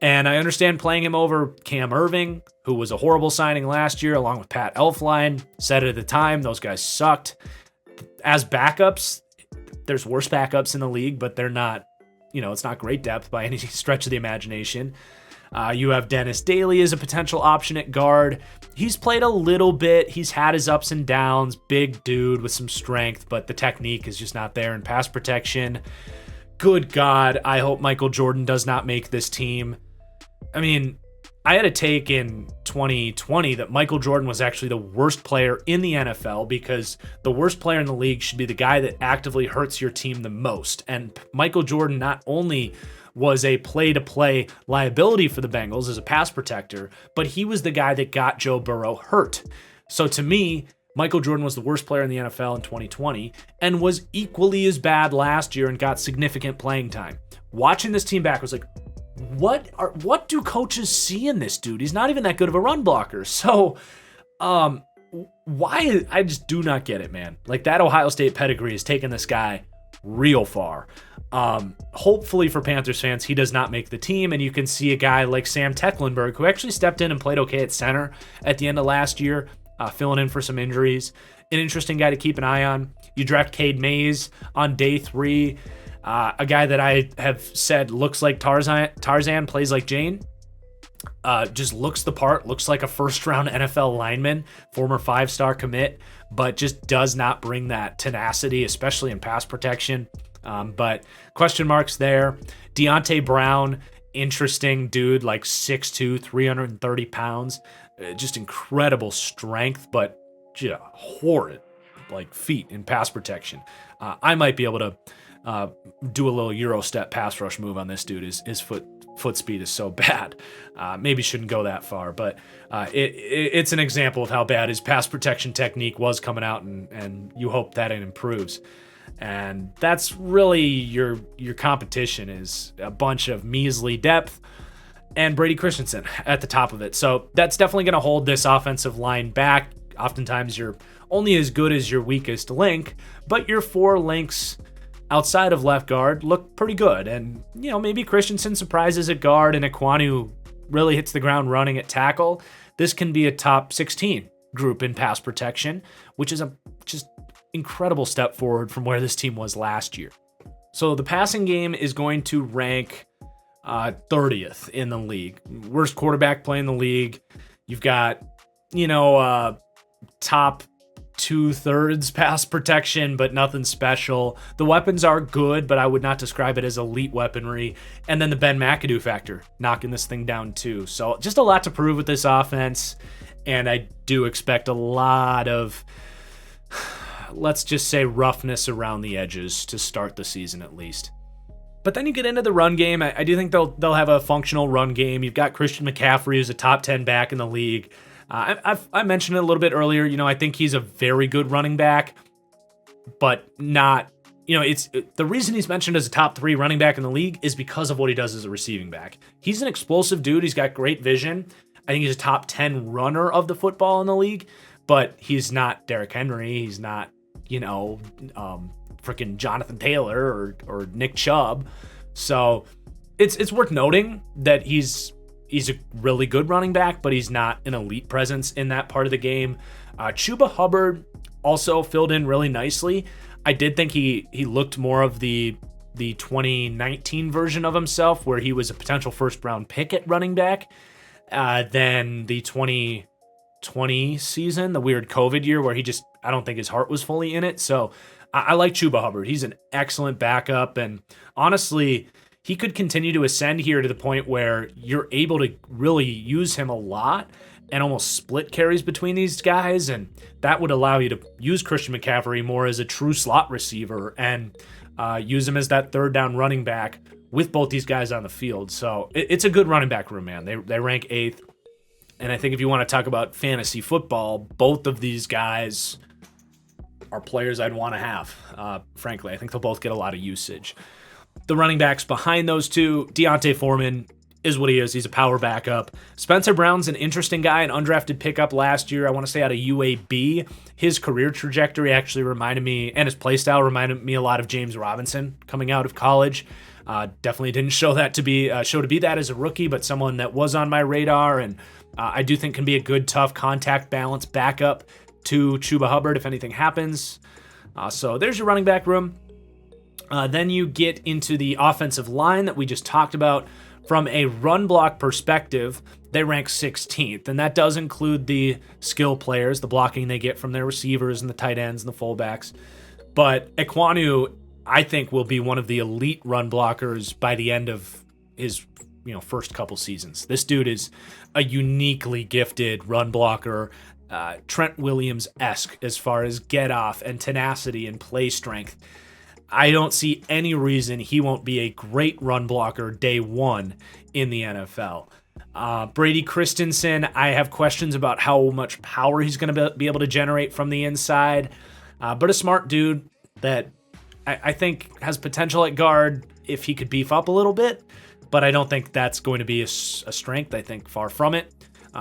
And I understand playing him over Cam Irving, who was a horrible signing last year, along with Pat Elflein. Said it at the time, those guys sucked. As backups, there's worse backups in the league, but they're not, it's not great depth by any stretch of the imagination. You have Dennis Daly as a potential option at guard. He's played a little bit. He's had his ups and downs. Big dude with some strength, but the technique is just not there in pass protection. Good God, I hope Michael Jordan does not make this team. I mean, I had a take in 2020 that Michael Jordan was actually the worst player in the NFL because the worst player in the league should be the guy that actively hurts your team the most. And Michael Jordan not only was a play-to-play liability for the Bengals as a pass protector, but he was the guy that got Joe Burrow hurt. So to me, Michael Jordan was the worst player in the NFL in 2020 and was equally as bad last year and got significant playing time. Watching this team back was like, what do coaches see in this dude? He's not even that good of a run blocker. So why? I just do not get it, man. Like, that Ohio State pedigree has taken this guy real far. Hopefully for Panthers fans, he does not make the team, and you can see a guy like Sam Tecklenburg, who actually stepped in and played okay at center at the end of last year, filling in for some injuries. An interesting guy to keep an eye on. You draft Cade Mays on day 3, a guy that I have said looks like Tarzan, plays like Jane. Just looks the part, looks like a first-round NFL lineman, former 5-star commit, but just does not bring that tenacity, especially in pass protection. But question marks there. Deontay Brown, interesting dude, like 6'2", 330 pounds. Just incredible strength, but just horrid like feet in pass protection. I might be able to do a little Euro step pass rush move on this dude. His foot speed is so bad. Maybe shouldn't go that far, but it's an example of how bad his pass protection technique was coming out, and you hope that it improves. And that's really your competition, is a bunch of measly depth and Brady Christensen at the top of it. So that's definitely going to hold this offensive line back. Oftentimes you're only as good as your weakest link, but your 4 links outside of left guard look pretty good. And, maybe Christensen surprises at guard and Ekwonu really hits the ground running at tackle. This can be a top 16 group in pass protection, which is a just incredible step forward from where this team was last year. So the passing game is going to rank 30th in the league. Worst quarterback play in the league. You've got, top 2/3 pass protection, but nothing special. The weapons are good, but I would not describe it as elite weaponry. And then the Ben McAdoo factor, knocking this thing down too. So just a lot to prove with this offense. And I do expect a lot of, let's just say, roughness around the edges to start the season at least. But then you get into the run game. I do think they'll have a functional run game. You've got Christian McCaffrey, who's a top 10 back in the league. I mentioned it a little bit earlier. I think he's a very good running back, but not, it's the reason he's mentioned as a top 3 running back in the league is because of what he does as a receiving back. He's an explosive dude. He's got great vision. I think he's a top 10 runner of the football in the league, but he's not Derrick Henry. He's not, freaking Jonathan Taylor or Nick Chubb. So it's worth noting that he's a really good running back, but he's not an elite presence in that part of the game. Chuba Hubbard also filled in really nicely. I did think he looked more of the 2019 version of himself, where he was a potential first-round pick at running back, than the 2020 season, the weird COVID year, where I don't think his heart was fully in it. So I like Chuba Hubbard. He's an excellent backup, and honestly, he could continue to ascend here to the point where you're able to really use him a lot and almost split carries between these guys, and that would allow you to use Christian McCaffrey more as a true slot receiver and use him as that third down running back with both these guys on the field. So it's a good running back room, man. They rank 8th, and I think if you want to talk about fantasy football, both of these guys are players I'd want to have. Frankly, I think they'll both get a lot of usage. The running backs behind those two, Deontay Foreman is what he is. He's a power backup. Spencer Brown's an interesting guy, an undrafted pickup last year, I want to say out of UAB. His career trajectory actually reminded me, and his play style reminded me a lot of James Robinson coming out of college. Definitely didn't show to be that as a rookie, but someone that was on my radar, and I do think can be a good, tough contact balance backup to Chuba Hubbard if anything happens. So there's your running back room. Then you get into the offensive line that we just talked about. From a run block perspective, they rank 16th, and that does include the skill players, the blocking they get from their receivers and the tight ends and the fullbacks. But Ekwonu, I think, will be one of the elite run blockers by the end of his first couple seasons. This dude is a uniquely gifted run blocker, Trent Williams-esque as far as get off and tenacity and play strength. I don't see any reason he won't be a great run blocker day one in the NFL. Brady Christensen, I have questions about how much power he's going to be able to generate from the inside, but a smart dude that I think has potential at guard if he could beef up a little bit, but I don't think that's going to be a strength. I think far from it.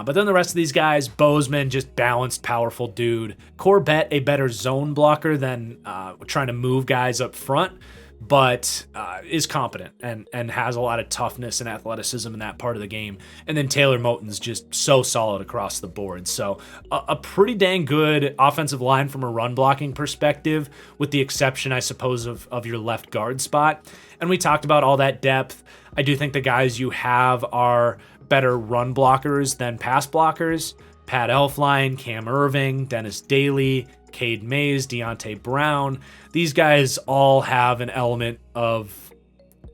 But then the rest of these guys, Bozeman, just balanced, powerful dude. Corbett, a better zone blocker than trying to move guys up front, but is competent and has a lot of toughness and athleticism in that part of the game. And then Taylor Moton's just so solid across the board. So a pretty dang good offensive line from a run blocking perspective, with the exception, I suppose, of your left guard spot. And we talked about all that depth. I do think the guys you have are better run blockers than pass blockers. Pat Elflein, Cam Irving, Dennis Daly, Cade Mays, Deontay Brown. These guys all have an element of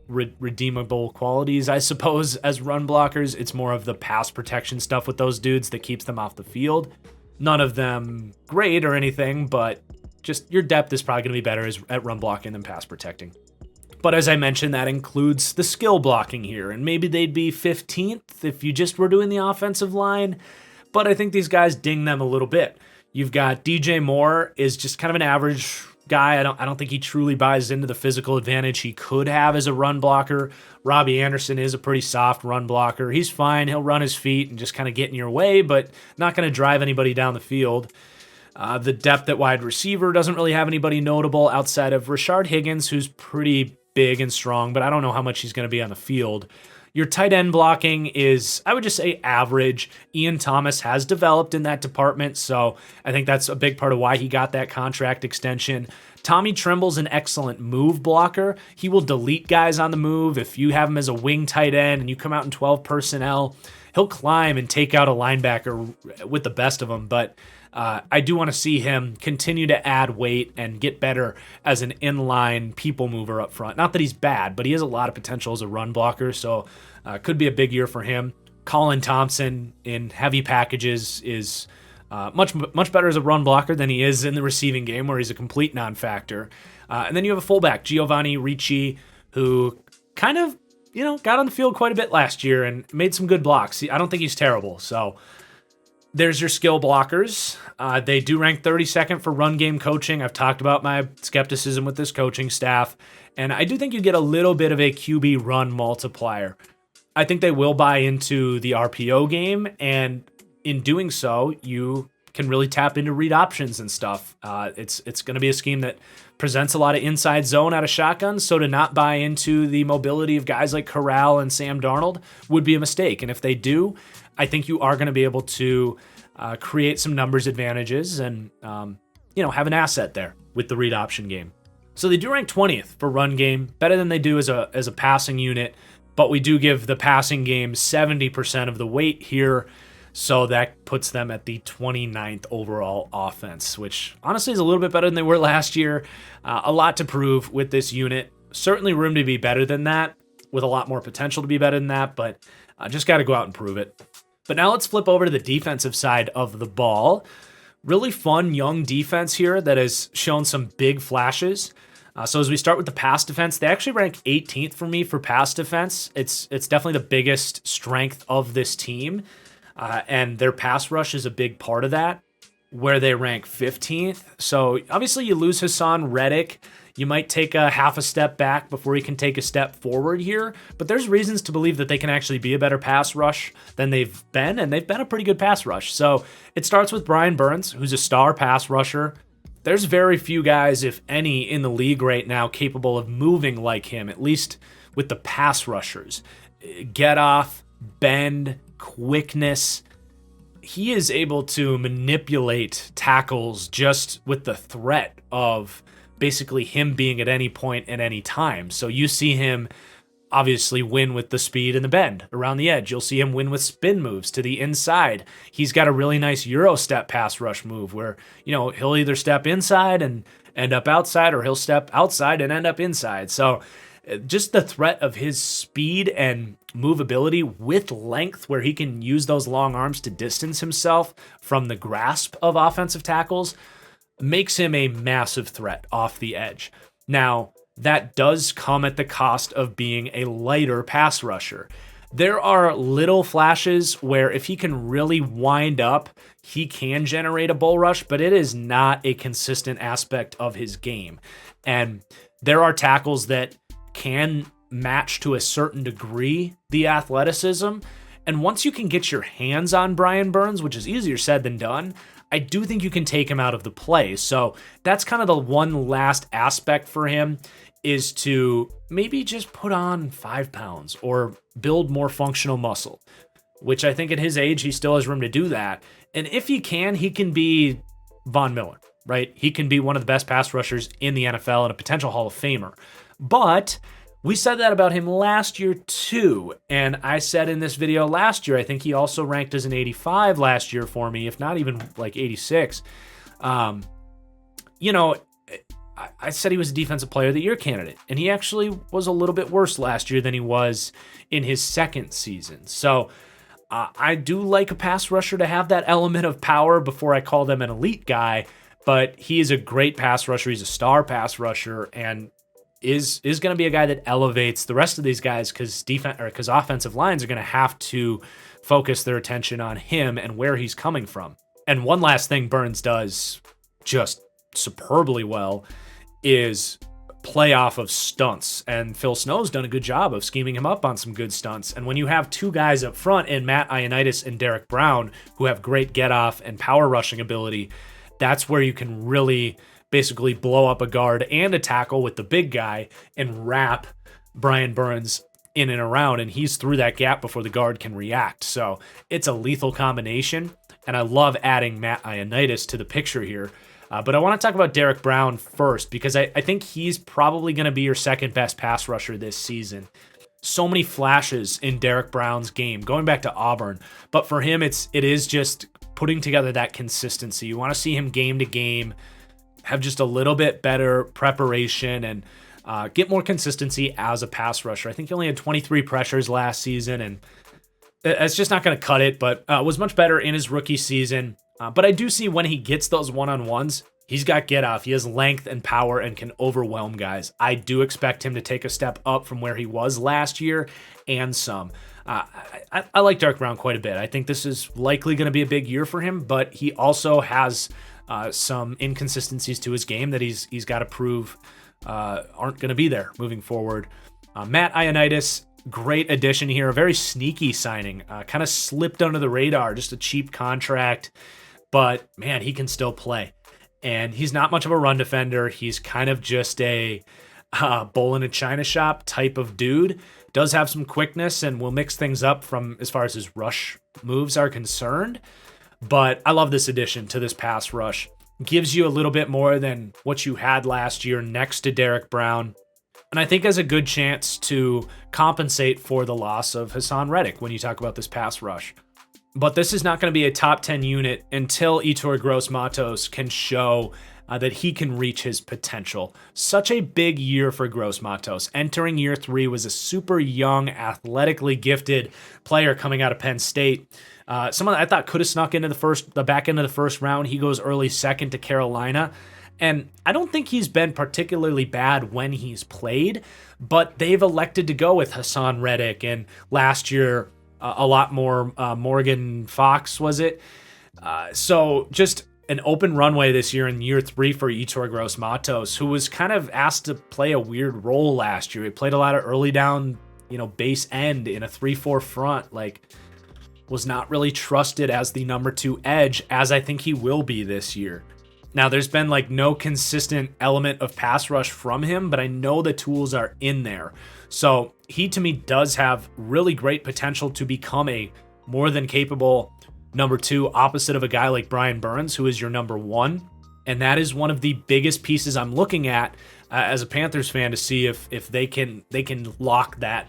redeemable qualities, I suppose, as run blockers. It's more of the pass protection stuff with those dudes that keeps them off the field. None of them great or anything, but just your depth is probably going to be better at run blocking than pass protecting. But as I mentioned, that includes the skill blocking here, and maybe they'd be 15th if you just were doing the offensive line. But I think these guys ding them a little bit. You've got DJ Moore is just kind of an average guy. I don't think he truly buys into the physical advantage he could have as a run blocker. Robbie Anderson is a pretty soft run blocker. He's fine. He'll run his feet and just kind of get in your way, but not going to drive anybody down the field. The depth at wide receiver doesn't really have anybody notable outside of Rashard Higgins, who's pretty big and strong, but I don't know how much he's going to be on the field. Your tight end blocking is, I would just say, average. Ian Thomas has developed in that department, so I think that's a big part of why he got that contract extension. Tommy Trimble's an excellent move blocker. He will delete guys on the move. If you have him as a wing tight end and you come out in 12 personnel, he'll climb and take out a linebacker with the best of them, but I do want to see him continue to add weight and get better as an inline people mover up front. Not that he's bad, but he has a lot of potential as a run blocker, so could be a big year for him. Colin Thompson in heavy packages is much better as a run blocker than he is in the receiving game, where he's a complete non-factor. And then you have a fullback, Giovanni Ricci, who kind of got on the field quite a bit last year and made some good blocks. I don't think he's terrible, so there's your skill blockers. They do rank 32nd for run game coaching. I've talked about my skepticism with this coaching staff, and I do think you get a little bit of a QB run multiplier. I think they will buy into the RPO game, and in doing so, you can really tap into read options and stuff. It's going to be a scheme that presents a lot of inside zone out of shotgun, so to not buy into the mobility of guys like Corral and Sam Darnold would be a mistake. And if they do, I think you are going to be able to create some numbers advantages and have an asset there with the read option game. So they do rank 20th for run game, better than they do as a passing unit, but we do give the passing game 70% of the weight here. So that puts them at the 29th overall offense, which honestly is a little bit better than they were last year. A lot to prove with this unit. Certainly room to be better than that, with a lot more potential to be better than that, but just got to go out and prove it. But now let's flip over to the defensive side of the ball. Really fun young defense here that has shown some big flashes. So as we start with the pass defense, they actually rank 18th for me for pass defense. It's definitely the biggest strength of this team. And their pass rush is a big part of that, where they rank 15th. So obviously you lose Hassan Reddick. You might take a half a step back before he can take a step forward here, but there's reasons to believe that they can actually be a better pass rush than they've been, and they've been a pretty good pass rush. So it starts with Brian Burns, who's a star pass rusher. There's very few guys, if any, in the league right now capable of moving like him, at least with the pass rushers. Get off, bend, quickness. He is able to manipulate tackles just with the threat of basically him being at any point at any time. So you see him obviously win with the speed and the bend around the edge. You'll see him win with spin moves to the inside. He's got a really nice Euro step pass rush move where, he'll either step inside and end up outside, or he'll step outside and end up inside. So just the threat of his speed and movability with length, where he can use those long arms to distance himself from the grasp of offensive tackles, makes him a massive threat off the edge. Now, that does come at the cost of being a lighter pass rusher. There are little flashes where if he can really wind up, he can generate a bull rush, but it is not a consistent aspect of his game. And there are tackles that can match to a certain degree the athleticism. And once you can get your hands on Brian Burns, which is easier said than done, I do think you can take him out of the play. So that's kind of the one last aspect for him, is to maybe just put on 5 pounds or build more functional muscle, which I think at his age, he still has room to do that. And if he can be Von Miller, right? He can be one of the best pass rushers in the NFL and a potential Hall of Famer. But We said that about him last year too, and I said in this video last year, I think he also ranked as an 85 last year for me, if not even like 86. You know, I said he was a Defensive Player of the Year candidate, and he actually was a little bit worse last year than he was in his second season. So I do like a pass rusher to have that element of power before I call them an elite guy, but he is a great pass rusher. He's a star pass rusher, and is going to be a guy that elevates the rest of these guys because offensive lines are going to have to focus their attention on him and where he's coming from. And one last thing Burns does just superbly well is play off of stunts, and Phil Snow's done a good job of scheming him up on some good stunts. And when you have two guys up front in Matt Ioannidis and Derek Brown who have great get off and power rushing ability, that's where you can really basically blow up a guard and a tackle with the big guy and wrap Brian Burns in and around, and he's through that gap before the guard can react. So it's a lethal combination, and I love adding Matt Ioannidis to the picture here. But I want to talk about Derek Brown first, because I think he's probably going to be your second best pass rusher this season. So many flashes in Derek Brown's game, going back to Auburn. But for him, it is just putting together that consistency. You want to see him game to game, have just a little bit better preparation, and get more consistency as a pass rusher. I think he only had 23 pressures last season, and it's just not going to cut it, but was much better in his rookie season. But I do see when he gets those one-on-ones, he's got get off. He has length and power and can overwhelm guys. I do expect him to take a step up from where he was last year and some. I like Derek Brown quite a bit. I think this is likely going to be a big year for him, but he also has some inconsistencies to his game that he's got to prove aren't going to be there moving forward. Matt Ioannidis, great addition here, a very sneaky signing, kind of slipped under the radar, just a cheap contract, but man, he can still play. And he's not much of a run defender. He's kind of just a bull in a china shop type of dude. Does have some quickness and will mix things up from as far as his rush moves are concerned. But I love this addition to this pass rush. Gives you a little bit more than what you had last year next to Derek Brown. And I think has a good chance to compensate for the loss of Hassan Reddick when you talk about this pass rush. But this is not going to be a top 10 unit until Yetur Gross-Matos can show that he can reach his potential. Such a big year for Gross-Matos. Entering year 3 was a super young, athletically gifted player coming out of Penn State. Someone that I thought could have snuck into the back end of the first round. He goes early second to Carolina. And I don't think he's been particularly bad when he's played, but they've elected to go with Hassan Reddick, and last year a lot more Morgan Fox, was it? So just an open runway this year in year 3 for Yetur Gross-Matos, who was kind of asked to play a weird role last year. He played a lot of early down, base end in a 3-4 front, was not really trusted as the number 2 edge, as I think he will be this year. Now, there's been no consistent element of pass rush from him, but I know the tools are in there. So he, to me, does have really great potential to become a more than capable number 2, opposite of a guy like Brian Burns, who is your number 1. And that is one of the biggest pieces I'm looking at as a Panthers fan to see if they can lock that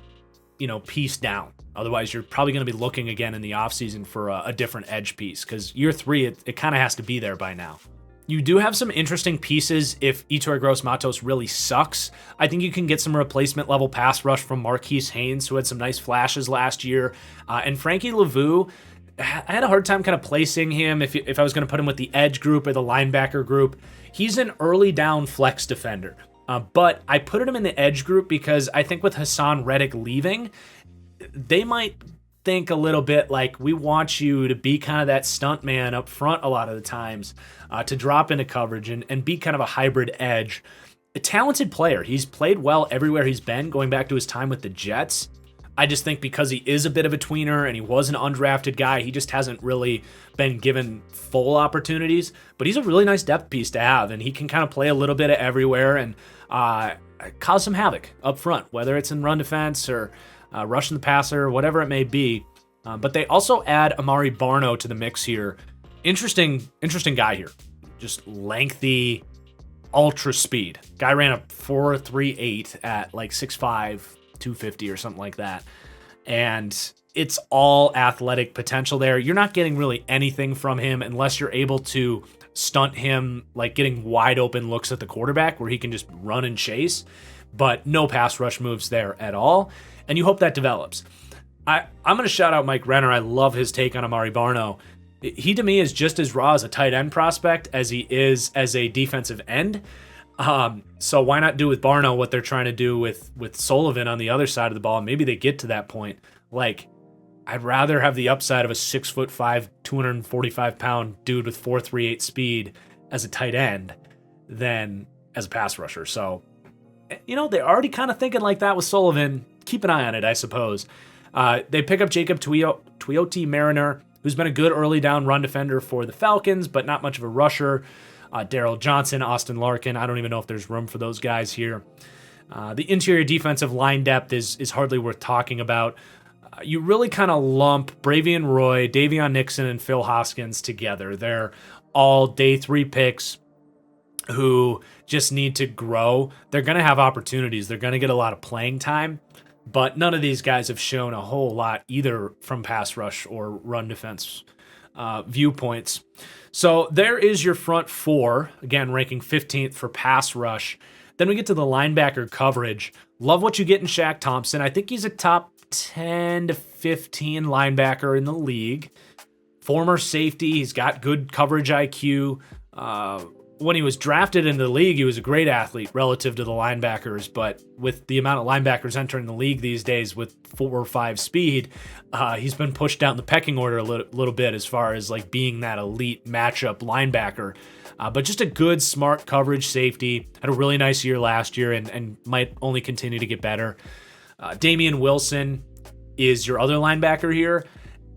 piece down. Otherwise, you're probably going to be looking again in the offseason for a different edge piece, because year 3, it kind of has to be there by now. You do have some interesting pieces if Yetur Gross-Matos really sucks. I think you can get some replacement level pass rush from Marquise Haynes, who had some nice flashes last year. And Frankie Lavu, I had a hard time kind of placing him if I was going to put him with the edge group or the linebacker group. He's an early down flex defender. But I put him in the edge group because I think with Hassan Reddick leaving, they might think a little bit like, we want you to be kind of that stunt man up front a lot of the times, to drop into coverage and be kind of a hybrid edge. A talented player. He's played well everywhere he's been, going back to his time with the Jets. I just think because he is a bit of a tweener and he was an undrafted guy, he just hasn't really been given full opportunities. But he's a really nice depth piece to have, and he can kind of play a little bit of everywhere and cause some havoc up front, whether it's in run defense or rushing the passer, whatever it may be. But they also add Amari Barno to the mix here. Interesting guy here. Just lengthy, ultra speed. Guy ran a 4.38 at like 6'5", 250 or something like that. And it's all athletic potential there. You're not getting really anything from him unless you're able to stunt him, like getting wide open looks at the quarterback where he can just run and chase, but no pass rush moves there at all. And you hope that develops. I'm going to shout out Mike Renner. I love his take on Amari Barno. He, to me, is just as raw as a tight end prospect as he is as a defensive end. So why not do with Barno what they're trying to do with Sullivan on the other side of the ball? Maybe they get to that point. Like, I'd rather have the upside of a 6'5", 245-pound dude with 4.38 speed as a tight end than as a pass rusher. So, they're already kind of thinking like that with Sullivan. Keep an eye on it, I suppose. They pick up Jacob Tuioti Mariner, who's been a good early down run defender for the Falcons, but not much of a rusher. Darrell Johnson, Austin Larkin. I don't even know if there's room for those guys here. The interior defensive line depth is hardly worth talking about. You really kind of lump Bravion Roy, Davion Nixon, and Phil Hoskins together. They're all day 3 picks who just need to grow. They're going to have opportunities. They're going to get a lot of playing time, but none of these guys have shown a whole lot either from pass rush or run defense viewpoints. So there is your front 4, again, ranking 15th for pass rush. Then we get to the linebacker coverage. Love what you get in Shaq Thompson. I think he's a top 10 to 15 linebacker in the league. Former safety. He's got good coverage IQ. When he was drafted into the league, he was a great athlete relative to the linebackers, but with the amount of linebackers entering the league these days with 4 or 5 speed, he's been pushed down the pecking order a little bit as far as like being that elite matchup linebacker. But just a good, smart coverage safety. Had a really nice year last year and might only continue to get better. Damian Wilson is your other linebacker here.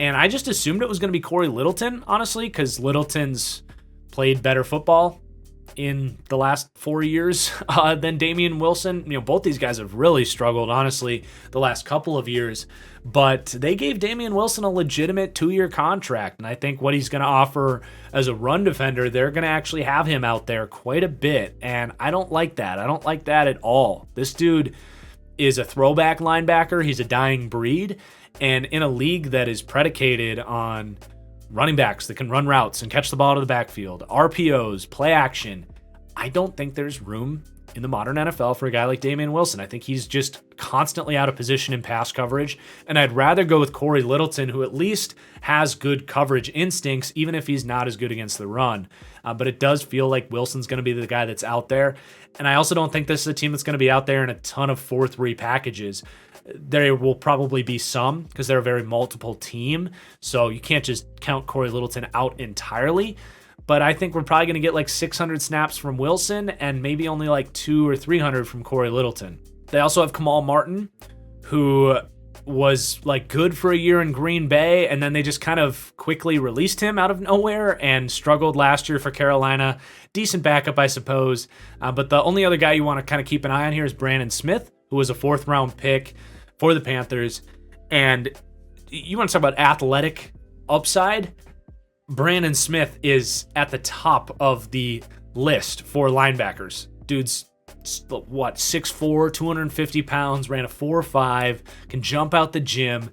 And I just assumed it was going to be Corey Littleton, honestly, because Littleton's played better football in the last 4 years than Damian Wilson. Both these guys have really struggled, honestly, the last couple of years. But they gave Damian Wilson a legitimate 2-year contract. And I think what he's going to offer as a run defender, they're going to actually have him out there quite a bit. And I don't like that. I don't like that at all. This dude is a throwback linebacker. He's a dying breed. And in a league that is predicated on running backs that can run routes and catch the ball out of the backfield, RPOs, play action, I don't think there's room in the modern NFL for a guy like Damian Wilson. I think he's just constantly out of position in pass coverage, and I'd rather go with Corey Littleton, who at least has good coverage instincts, even if he's not as good against the run. But it does feel like Wilson's going to be the guy that's out there, and I also don't think this is a team that's going to be out there in a ton of 4-3 packages. There will probably be some because they're a very multiple team, so you can't just count Corey Littleton out entirely. But I think we're probably going to get like 600 snaps from Wilson and maybe only like 200 or 300 from Corey Littleton. They also have Kamal Martin, who was like good for a year in Green Bay, and then they just kind of quickly released him out of nowhere and struggled last year for Carolina. Decent backup, I suppose. But the only other guy you want to kind of keep an eye on here is Brandon Smith, who was a 4th-round pick for the Panthers. And you want to talk about athletic upside? Brandon Smith is at the top of the list for linebackers. Dude's, 6'4", 250 pounds, ran a 4.5, can jump out the gym,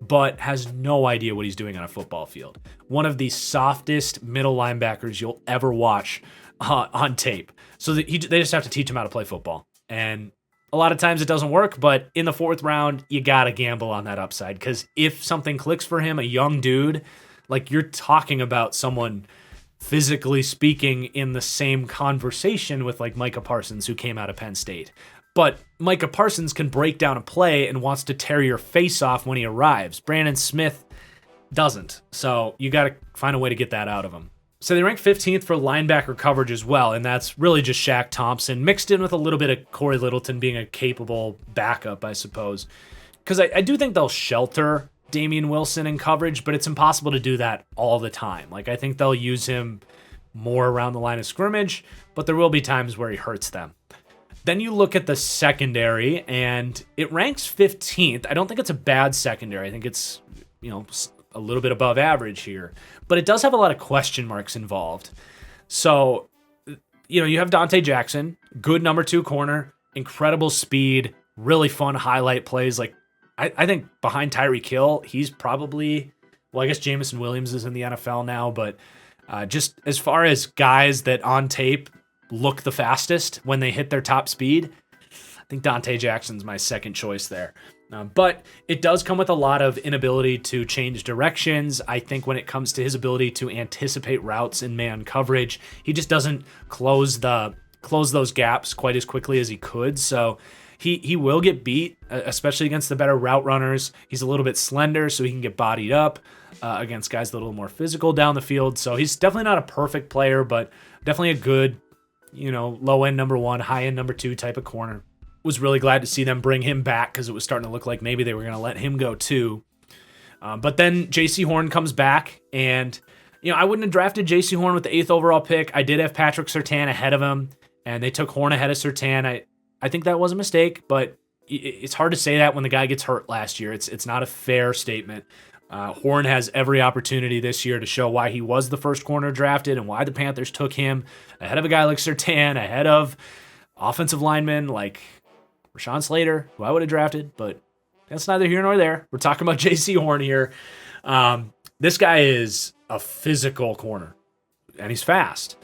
but has no idea what he's doing on a football field. One of the softest middle linebackers you'll ever watch on tape. So they just have to teach him how to play football. And a lot of times it doesn't work, but in the 4th round, you got to gamble on that upside, because if something clicks for him, a young dude, like you're talking about someone physically speaking in the same conversation with like Micah Parsons, who came out of Penn State. But Micah Parsons can break down a play and wants to tear your face off when he arrives. Brandon Smith doesn't. So you got to find a way to get that out of him. So they rank 15th for linebacker coverage as well, and that's really just Shaq Thompson, mixed in with a little bit of Corey Littleton being a capable backup, I suppose. Because I do think they'll shelter Damian Wilson in coverage, but it's impossible to do that all the time. Like, I think they'll use him more around the line of scrimmage, but there will be times where he hurts them. Then you look at the secondary, and it ranks 15th. I don't think it's a bad secondary. I think it's, a little bit above average here, but it does have a lot of question marks involved. So you have Dante Jackson, good number 2 corner, incredible speed, really fun highlight plays. Like, I think behind Tyreek Hill, he's probably, well, I guess Jameson Williams is in the NFL now, but just as far as guys that on tape look the fastest when they hit their top speed, I think Dante Jackson's my second choice there. But it does come with a lot of inability to change directions. I think when it comes to his ability to anticipate routes in man coverage, he just doesn't close those gaps quite as quickly as he could. So he will get beat, especially against the better route runners. He's a little bit slender, so he can get bodied up against guys that are a little more physical down the field. So he's definitely not a perfect player, but definitely a good, low end number 1, high end number 2 type of corner. Was really glad to see them bring him back because it was starting to look like maybe they were going to let him go too. But then J.C. Horn comes back, and I wouldn't have drafted J.C. Horn with the 8th overall pick. I did have Patrick Surtain ahead of him, and they took Horn ahead of Surtain. I think that was a mistake, but it's hard to say that when the guy gets hurt last year. It's not a fair statement. Horn has every opportunity this year to show why he was the first corner drafted and why the Panthers took him ahead of a guy like Surtain, ahead of offensive linemen like Rashawn Slater, who I would have drafted, but that's neither here nor there. We're talking about J.C. Horn here. This guy is a physical corner, and he's fast,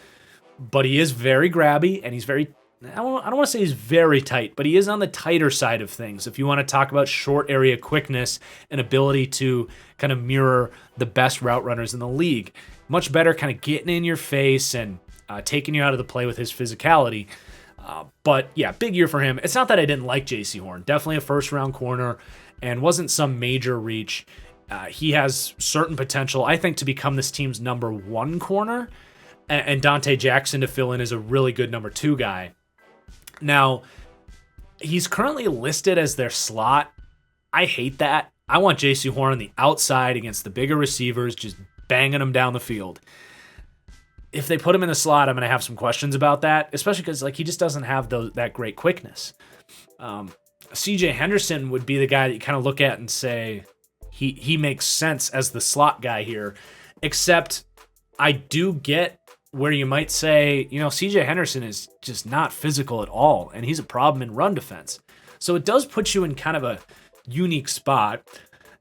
but he is very grabby, and he's very, I don't want to say he's very tight, but he is on the tighter side of things. If you want to talk about short area quickness and ability to kind of mirror the best route runners in the league, much better kind of getting in your face and taking you out of the play with his physicality. But yeah, big year for him. It's not that I didn't like J.C. Horn. Definitely a first-round corner and wasn't some major reach. He has certain potential, I think, to become this team's number 1 corner, and Dante Jackson to fill in as a really good number 2 guy. Now, he's currently listed as their slot. I hate that. I want J.C. Horn on the outside against the bigger receivers, just banging them down the field. If they put him in the slot, I'm going to have some questions about that, especially because he just doesn't have that great quickness. C.J. Henderson would be the guy that you kind of look at and say he makes sense as the slot guy here, except I do get where you might say, C.J. Henderson is just not physical at all, and he's a problem in run defense. So it does put you in kind of a unique spot.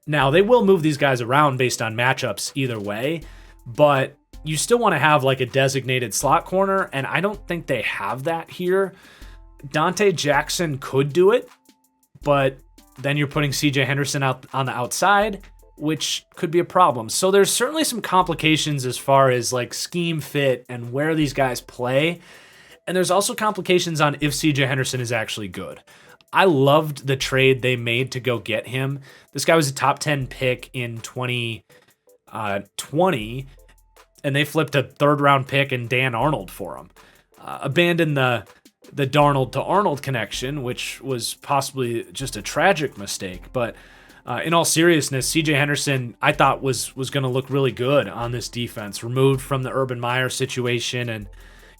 Now, they will move these guys around based on matchups either way, but you still want to have a designated slot corner, and I don't think they have that here. Dante Jackson could do it, but then you're putting CJ Henderson out on the outside, which could be a problem. So there's certainly some complications as far as scheme fit and where these guys play. And there's also complications on if CJ Henderson is actually good. I loved the trade they made to go get him. This guy was a top 10 pick in 2020. And they flipped a 3rd-round pick and Dan Arnold for him. Abandoned the Darnold to Arnold connection, which was possibly just a tragic mistake. But in all seriousness, C.J. Henderson, I thought was going to look really good on this defense, removed from the Urban Meyer situation. And,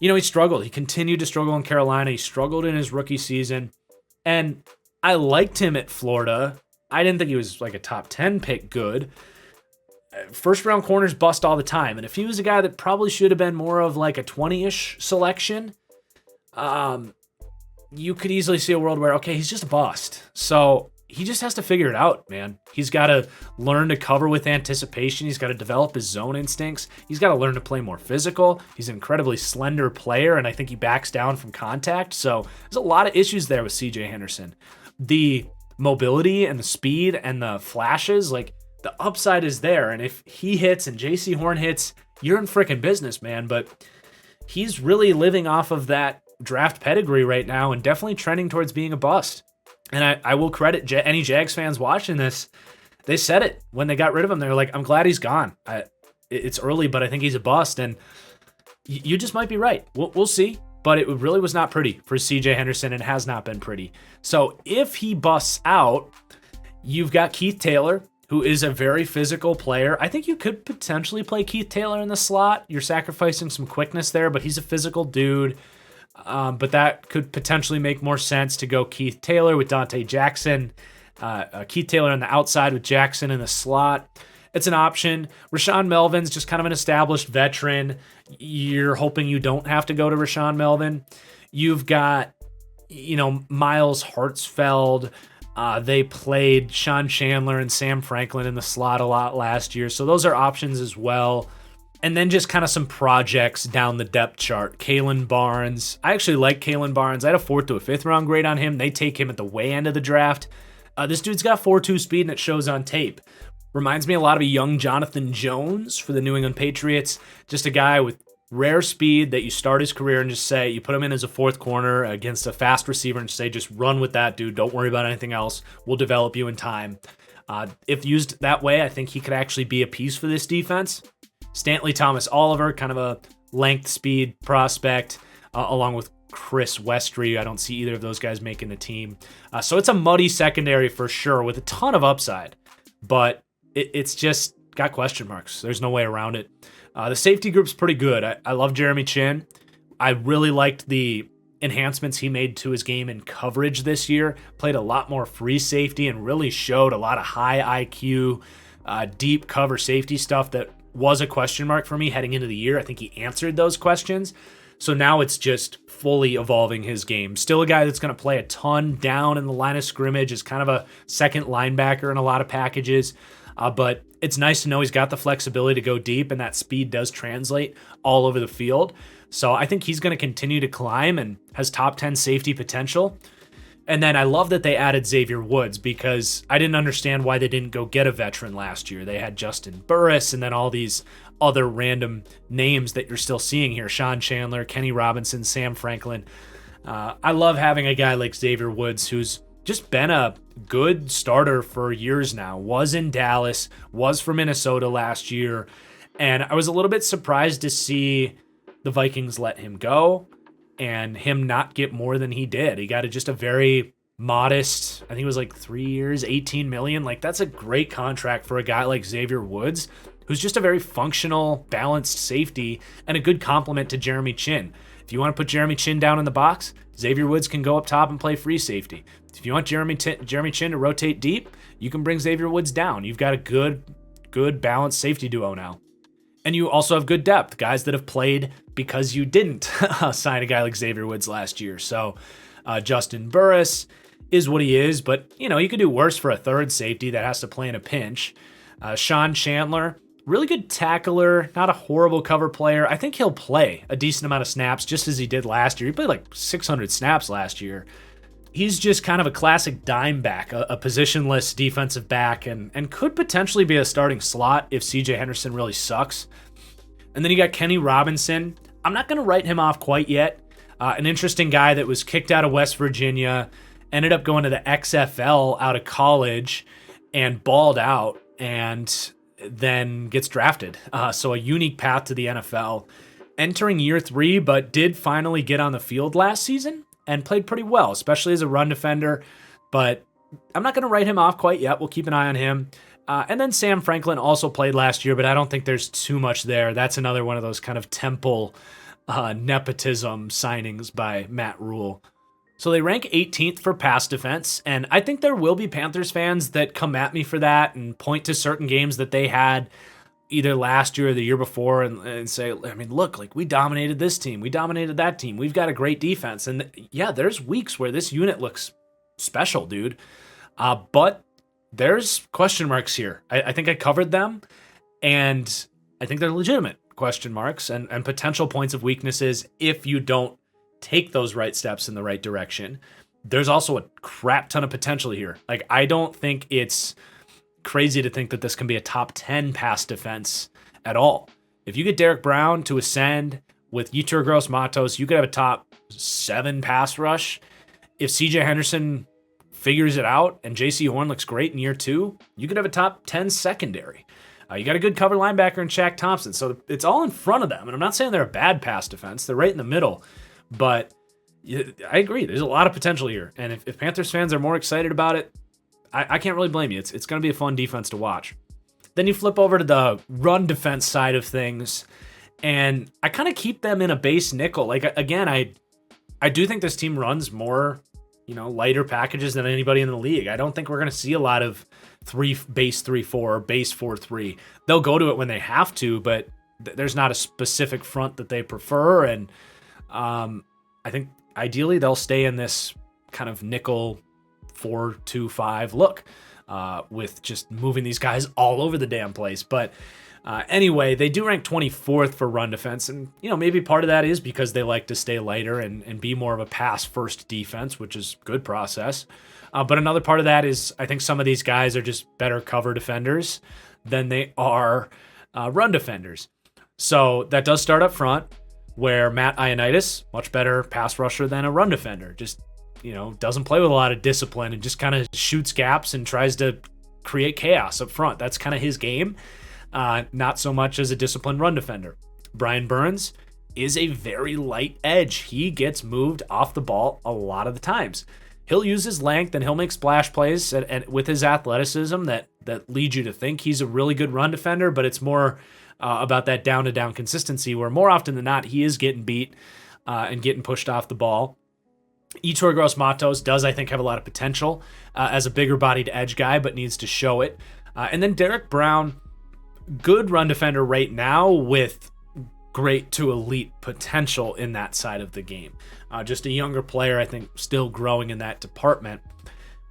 he struggled. He continued to struggle in Carolina. He struggled in his rookie season. And I liked him at Florida. I didn't think he was a top 10 pick good. First-round corners bust all the time, and if he was a guy that probably should have been more of a 20-ish selection, you could easily see a world where, okay, he's just a bust. So he just has to figure it out, man. He's got to learn to cover with anticipation. He's got to develop his zone instincts. He's got to learn to play more physical. He's an incredibly slender player, and I think he backs down from contact. So there's a lot of issues there with C.J. Henderson. The mobility and the speed and the flashes, the upside is there, and if he hits and J.C. Horn hits, you're in freaking business, man. But he's really living off of that draft pedigree right now and definitely trending towards being a bust. And I will credit any Jags fans watching this. They said it when they got rid of him. They were like, I'm glad he's gone. It's early, but I think he's a bust. And you just might be right. We'll see. But it really was not pretty for C.J. Henderson and has not been pretty. So if he busts out, you've got Keith Taylor, who is a very physical player. I think you could potentially play Keith Taylor in the slot. You're sacrificing some quickness there, but he's a physical dude. But that could potentially make more sense to go Keith Taylor with Dante Jackson. Keith Taylor on the outside with Jackson in the slot. it's an option. Rashawn Melvin's just kind of an established veteran. You're hoping you don't have to go to Rashawn Melvin. You've got, Miles Hartsfeld. They played Sean Chandler and Sam Franklin in the slot a lot last year. So those are options as well. And then just kind of some projects down the depth chart. Kalen Barnes. I actually like Kalen Barnes. I had a 4th to a 5th round grade on him. They take him at the way end of the draft. This dude's got 4.2 speed and it shows on tape. Reminds me a lot of a young Jonathan Jones for the New England Patriots. Just a guy with rare speed that you start his career and just say, you put him in as a 4th corner against a fast receiver and say, just run with that dude. Don't worry about anything else. We'll develop you in time. If used that way, I think he could actually be a piece for this defense. Stanley Thomas Oliver, kind of a length speed prospect, along with Chris Westry. I don't see either of those guys making the team. So it's a muddy secondary for sure with a ton of upside, but it's just got question marks. There's no way around it. The safety group's pretty good. I love Jeremy Chin. I really liked the enhancements he made to his game in coverage this year. Played a lot more free safety and really showed a lot of high IQ, deep cover safety stuff that was a question mark for me heading into the year. I think he answered those questions. So now it's just fully evolving his game. Still a guy that's going to play a ton down in the line of scrimmage, is kind of a second linebacker in a lot of packages. But it's nice to know he's got the flexibility to go deep, and that speed does translate all over the field. So I think he's going to continue to climb and has top 10 safety potential. And then I love that they added Xavier Woods, because I didn't understand why they didn't go get a veteran last year. They had Justin Burris and then all these other random names that you're still seeing here. Sean Chandler, Kenny Robinson, Sam Franklin. I love having a guy like Xavier Woods who's just been a good starter for years now. Was in Dallas, was for Minnesota last year. And I was a little bit surprised to see the Vikings let him go and him not get more than he did. He got just a very modest, I think it was like 3 years, $18 million. Like, that's a great contract for a guy like Xavier Woods, who's just a very functional, balanced safety and a good complement to Jeremy Chin. If you want to put Jeremy Chin down in the box, Xavier Woods can go up top and play free safety. If you want Jeremy Chin to rotate deep, you can bring Xavier Woods down. You've got a good balanced safety duo now. And you also have good depth, guys that have played because you didn't sign a guy like Xavier Woods last year. So Justin Burris is what he is, but you could do worse for a third safety that has to play in a pinch. Sean Chandler, really good tackler, not a horrible cover player. I think he'll play a decent amount of snaps just as he did last year. He played like 600 snaps last year. He's just kind of a classic dime back, a positionless defensive back, and could potentially be a starting slot if CJ Henderson really sucks. And then you got Kenny Robinson. I'm not going to write him off quite yet. An interesting guy that was kicked out of West Virginia, ended up going to the XFL out of college and balled out, and then gets drafted. So a unique path to the NFL. Entering year 3, but did finally get on the field last season and played pretty well, especially as a run defender. But I'm not going to write him off quite yet. We'll keep an eye on him. And then Sam Franklin also played last year, but I don't think there's too much there. That's another one of those kind of Temple nepotism signings by Matt Rule. So they rank 18th for pass defense, and I think there will be Panthers fans that come at me for that and point to certain games that they had either last year or the year before and say, look, like, we dominated this team, we dominated that team, we've got a great defense. And yeah, there's weeks where this unit looks special, dude. But there's question marks here. I think I covered them, and I think they're legitimate question marks and potential points of weaknesses if you don't take those right steps in the right direction. There's also a crap ton of potential here. Like, I don't think it's crazy to think that this can be a top 10 pass defense at all. If you get Derek Brown to ascend with Yetur Gross-Matos, you could have a top 7 pass rush. If CJ Henderson figures it out and JC Horn looks great in year 2, you could have a top 10 secondary. You got a good cover linebacker in Shaq Thompson. So it's all in front of them. And I'm not saying they're a bad pass defense. They're right in the middle. But I agree. There's a lot of potential here. And if Panthers fans are more excited about it, I can't really blame you. It's going to be a fun defense to watch. Then you flip over to the run defense side of things, and I kind of keep them in a base nickel. Like, again, I do think this team runs more lighter packages than anybody in the league. I don't think we're going to see a lot of base 3-4 or base 4-3. They'll go to it when they have to, but there's not a specific front that they prefer. And I think ideally they'll stay in this kind of nickel 4-2-5 look with just moving these guys all over the damn place. But anyway, they do rank 24th for run defense, and maybe part of that is because they like to stay lighter and be more of a pass-first defense, which is good process. But another part of that is I think some of these guys are just better cover defenders than they are run defenders. So that does start up front, where Matt Ioannidis, much better pass rusher than a run defender, just doesn't play with a lot of discipline and just kind of shoots gaps and tries to create chaos up front. That's kind of his game. Not so much as a disciplined run defender. Brian Burns is a very light edge. He gets moved off the ball a lot of the times. He'll use his length and he'll make splash plays and with his athleticism that leads you to think he's a really good run defender, but it's more about that down-to-down consistency, where more often than not, he is getting beat and getting pushed off the ball. Yetur Gross-Matos does, I think, have a lot of potential as a bigger-bodied edge guy, but needs to show it. And then Derek Brown, good run defender right now with great to elite potential in that side of the game. Just a younger player, I think, still growing in that department.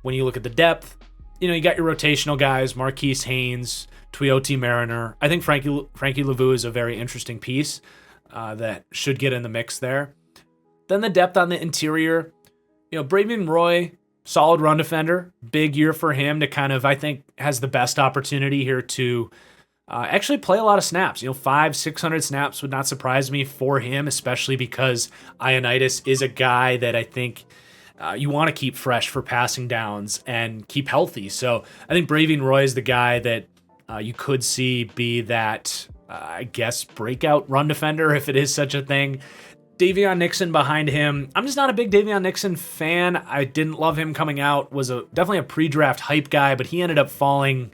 When you look at the depth, you got your rotational guys, Marquise Haynes, Tuioti Mariner. I think Frankie Lavu is a very interesting piece that should get in the mix there. Then the depth on the interior, Bravion Roy, solid run defender, big year for him to kind of, I think, has the best opportunity here to actually play a lot of snaps. 500-600 snaps would not surprise me for him, especially because Ioannidis is a guy that I think you want to keep fresh for passing downs and keep healthy. So I think Bravion Roy is the guy that you could see be that, I guess, breakout run defender, if it is such a thing. Davion Nixon behind him. I'm just not a big Davion Nixon fan. I didn't love him coming out. Was definitely a pre-draft hype guy, but he ended up falling,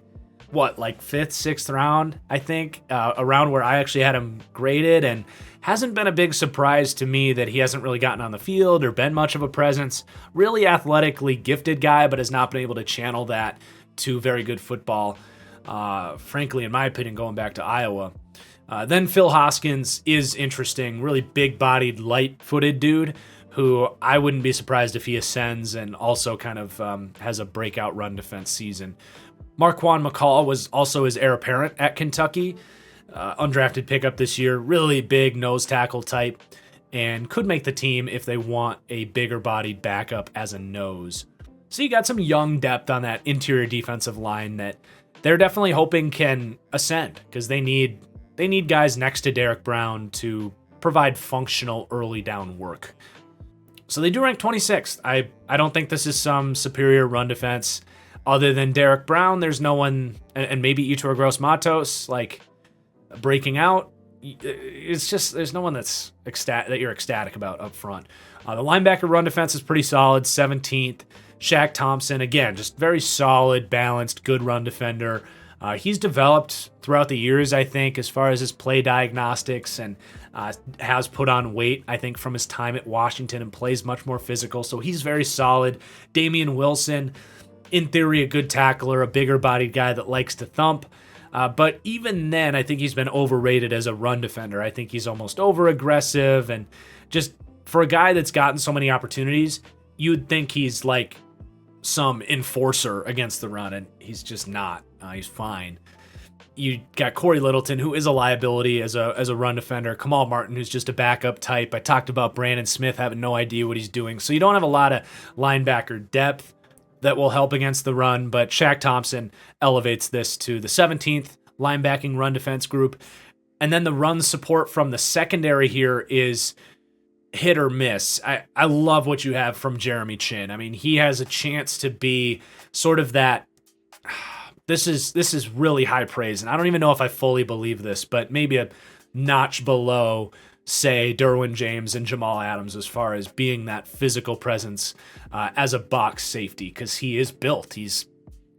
like 5th, 6th round, I think, around where I actually had him graded, and hasn't been a big surprise to me that he hasn't really gotten on the field or been much of a presence. Really athletically gifted guy, but has not been able to channel that to very good football. Frankly, in my opinion, going back to Iowa. Then Phil Hoskins is interesting, really big-bodied, light-footed dude who I wouldn't be surprised if he ascends and also kind of has a breakout run defense season. Marquand McCall was also his heir apparent at Kentucky, undrafted pickup this year, really big nose tackle type, and could make the team if they want a bigger-bodied backup as a nose. So you got some young depth on that interior defensive line that they're definitely hoping can ascend, because they need guys next to Derek Brown to provide functional early down work. So they do rank 26th. I don't think this is some superior run defense. Other than Derek Brown, there's no one, and maybe Yetur Gross-Matos, like, breaking out. It's just, there's no one that you're ecstatic about up front. The linebacker run defense is pretty solid, 17th. Shaq Thompson, again, just very solid, balanced, good run defender. He's developed throughout the years, I think, as far as his play diagnostics, and has put on weight, I think, from his time at Washington, and plays much more physical. So he's very solid. Damian Wilson, in theory, a good tackler, a bigger-bodied guy that likes to thump. But even then, I think he's been overrated as a run defender. I think he's almost over-aggressive, and just for a guy that's gotten so many opportunities, you'd think he's like some enforcer against the run, and he's just not. He's fine. You got Corey Littleton, who is a liability as a run defender. Kamal Martin, who's just a backup type. I talked about Brandon Smith having no idea what he's doing. So you don't have a lot of linebacker depth that will help against the run, but Shaq Thompson elevates this to the 17th linebacking run defense group. And then the run support from the secondary here is hit or miss. I love what you have from Jeremy Chin. I mean, he has a chance to be sort of that. This is really high praise, and I don't even know if I fully believe this, but maybe a notch below, say, Derwin James and Jamal Adams as far as being that physical presence as a box safety, because he is built. He's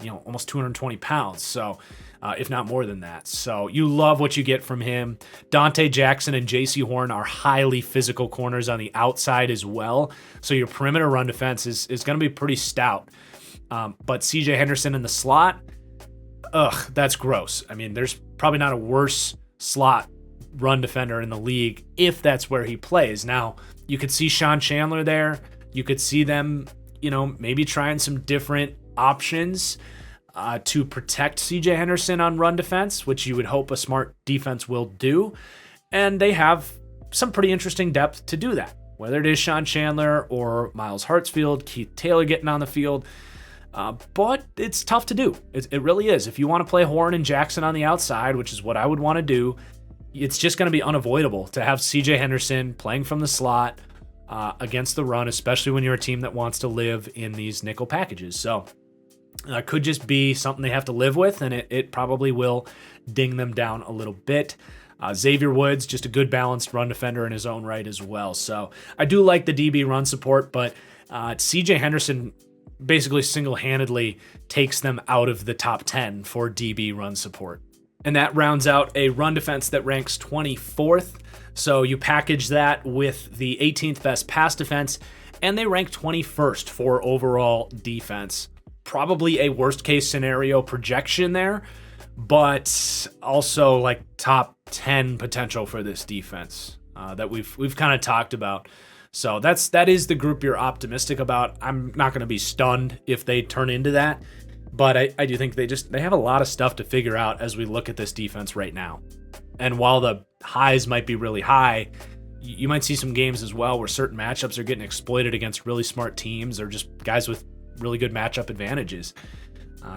almost 220 pounds. So, if not more than that. So you love what you get from him. Dante Jackson and J.C. Horn are highly physical corners on the outside as well. So your perimeter run defense is going to be pretty stout. But C.J. Henderson in the slot, that's gross. I mean, there's probably not a worse slot run defender in the league if that's where he plays. Now, you could see Sean Chandler there. You could see them, maybe trying some different options to protect CJ Henderson on run defense, which you would hope a smart defense will do. And they have some pretty interesting depth to do that, whether it is Sean Chandler or Miles Hartsfield, Keith Taylor getting on the field. But it's tough to do. It really is. If you want to play Horn and Jackson on the outside, which is what I would want to do, it's just going to be unavoidable to have CJ Henderson playing from the slot against the run, especially when you're a team that wants to live in these nickel packages. So could just be something they have to live with, and it probably will ding them down a little bit. Xavier Woods, just a good balanced run defender in his own right as well. So I do like the DB run support, but CJ Henderson basically single-handedly takes them out of the top 10 for DB run support. And that rounds out a run defense that ranks 24th. So you package that with the 18th best pass defense, and they rank 21st for overall defense. Probably a worst case scenario projection there, but also like top 10 potential for this defense that we've kind of talked about. So that is the group you're optimistic about. I'm not going to be stunned if they turn into that, but I do think they have a lot of stuff to figure out as we look at this defense right now. And while the highs might be really high, you might see some games as well where certain matchups are getting exploited against really smart teams or just guys with really good matchup advantages.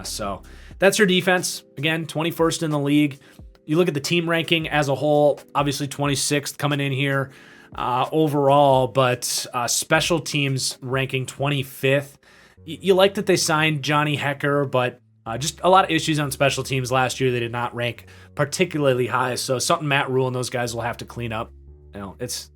So that's your defense. Again, 21st in the league. You look at the team ranking as a whole, obviously 26th coming in here overall, but special teams ranking 25th. You like that they signed Johnny Hecker, but just a lot of issues on special teams last year. They did not rank particularly high. So something Matt Rule and those guys will have to clean up. It's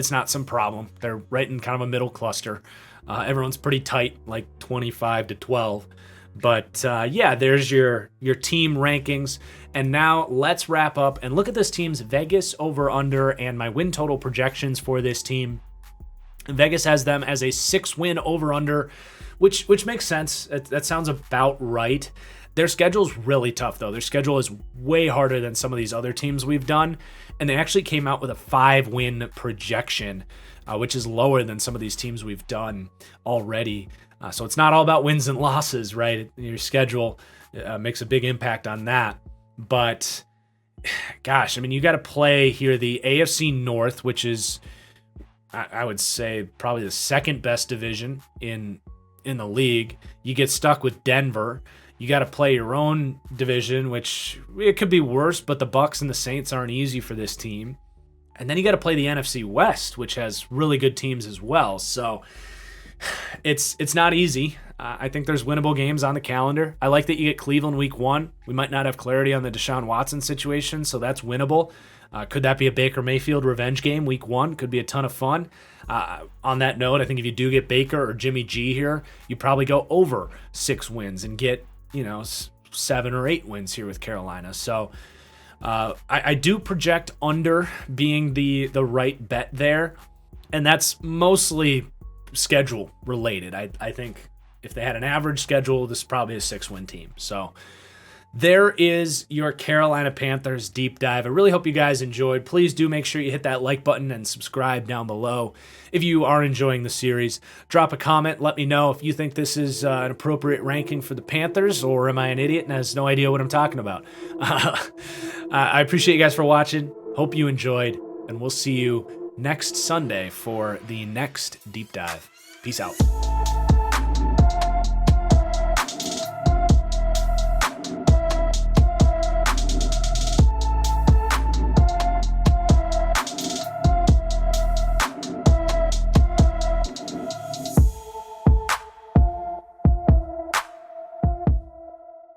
not some problem. They're right in kind of a middle cluster. Everyone's pretty tight, like 25 to 12. But there's your team rankings. And now let's wrap up and look at this team's Vegas over-under and my win total projections for this team. Vegas has them as a 6-win over-under, which makes sense. That sounds about right. Their schedule's really tough, though. Their schedule is way harder than some of these other teams we've done. And they actually came out with a 5-win projection, which is lower than some of these teams we've done already. So it's not all about wins and losses, right? Your schedule makes a big impact on that. But gosh, I mean, you got to play here the AFC North, which is, I would say, probably the second best division in the league. You get stuck with Denver. You got to play your own division, which it could be worse, but the Bucs and the Saints aren't easy for this team. And then you got to play the NFC West, which has really good teams as well. So it's not easy. I think there's winnable games on the calendar. I like that you get Cleveland week 1. We might not have clarity on the Deshaun Watson situation, so that's winnable. Could that be a Baker Mayfield revenge game week 1? Could be a ton of fun. On that note, I think if you do get Baker or Jimmy G here, you probably go over 6 wins and get 7 or 8 wins here with Carolina. So I do project under being the right bet there, and that's mostly schedule related. I think if they had an average schedule, this is probably a 6-win team. So there is your Carolina Panthers deep dive. I really hope you guys enjoyed. Please do make sure you hit that like button and subscribe down below. If you are enjoying the series, drop a comment. Let me know if you think this is an appropriate ranking for the Panthers, or am I an idiot and has no idea what I'm talking about? I appreciate you guys for watching. Hope you enjoyed, and we'll see you next Sunday for the next deep dive. Peace out.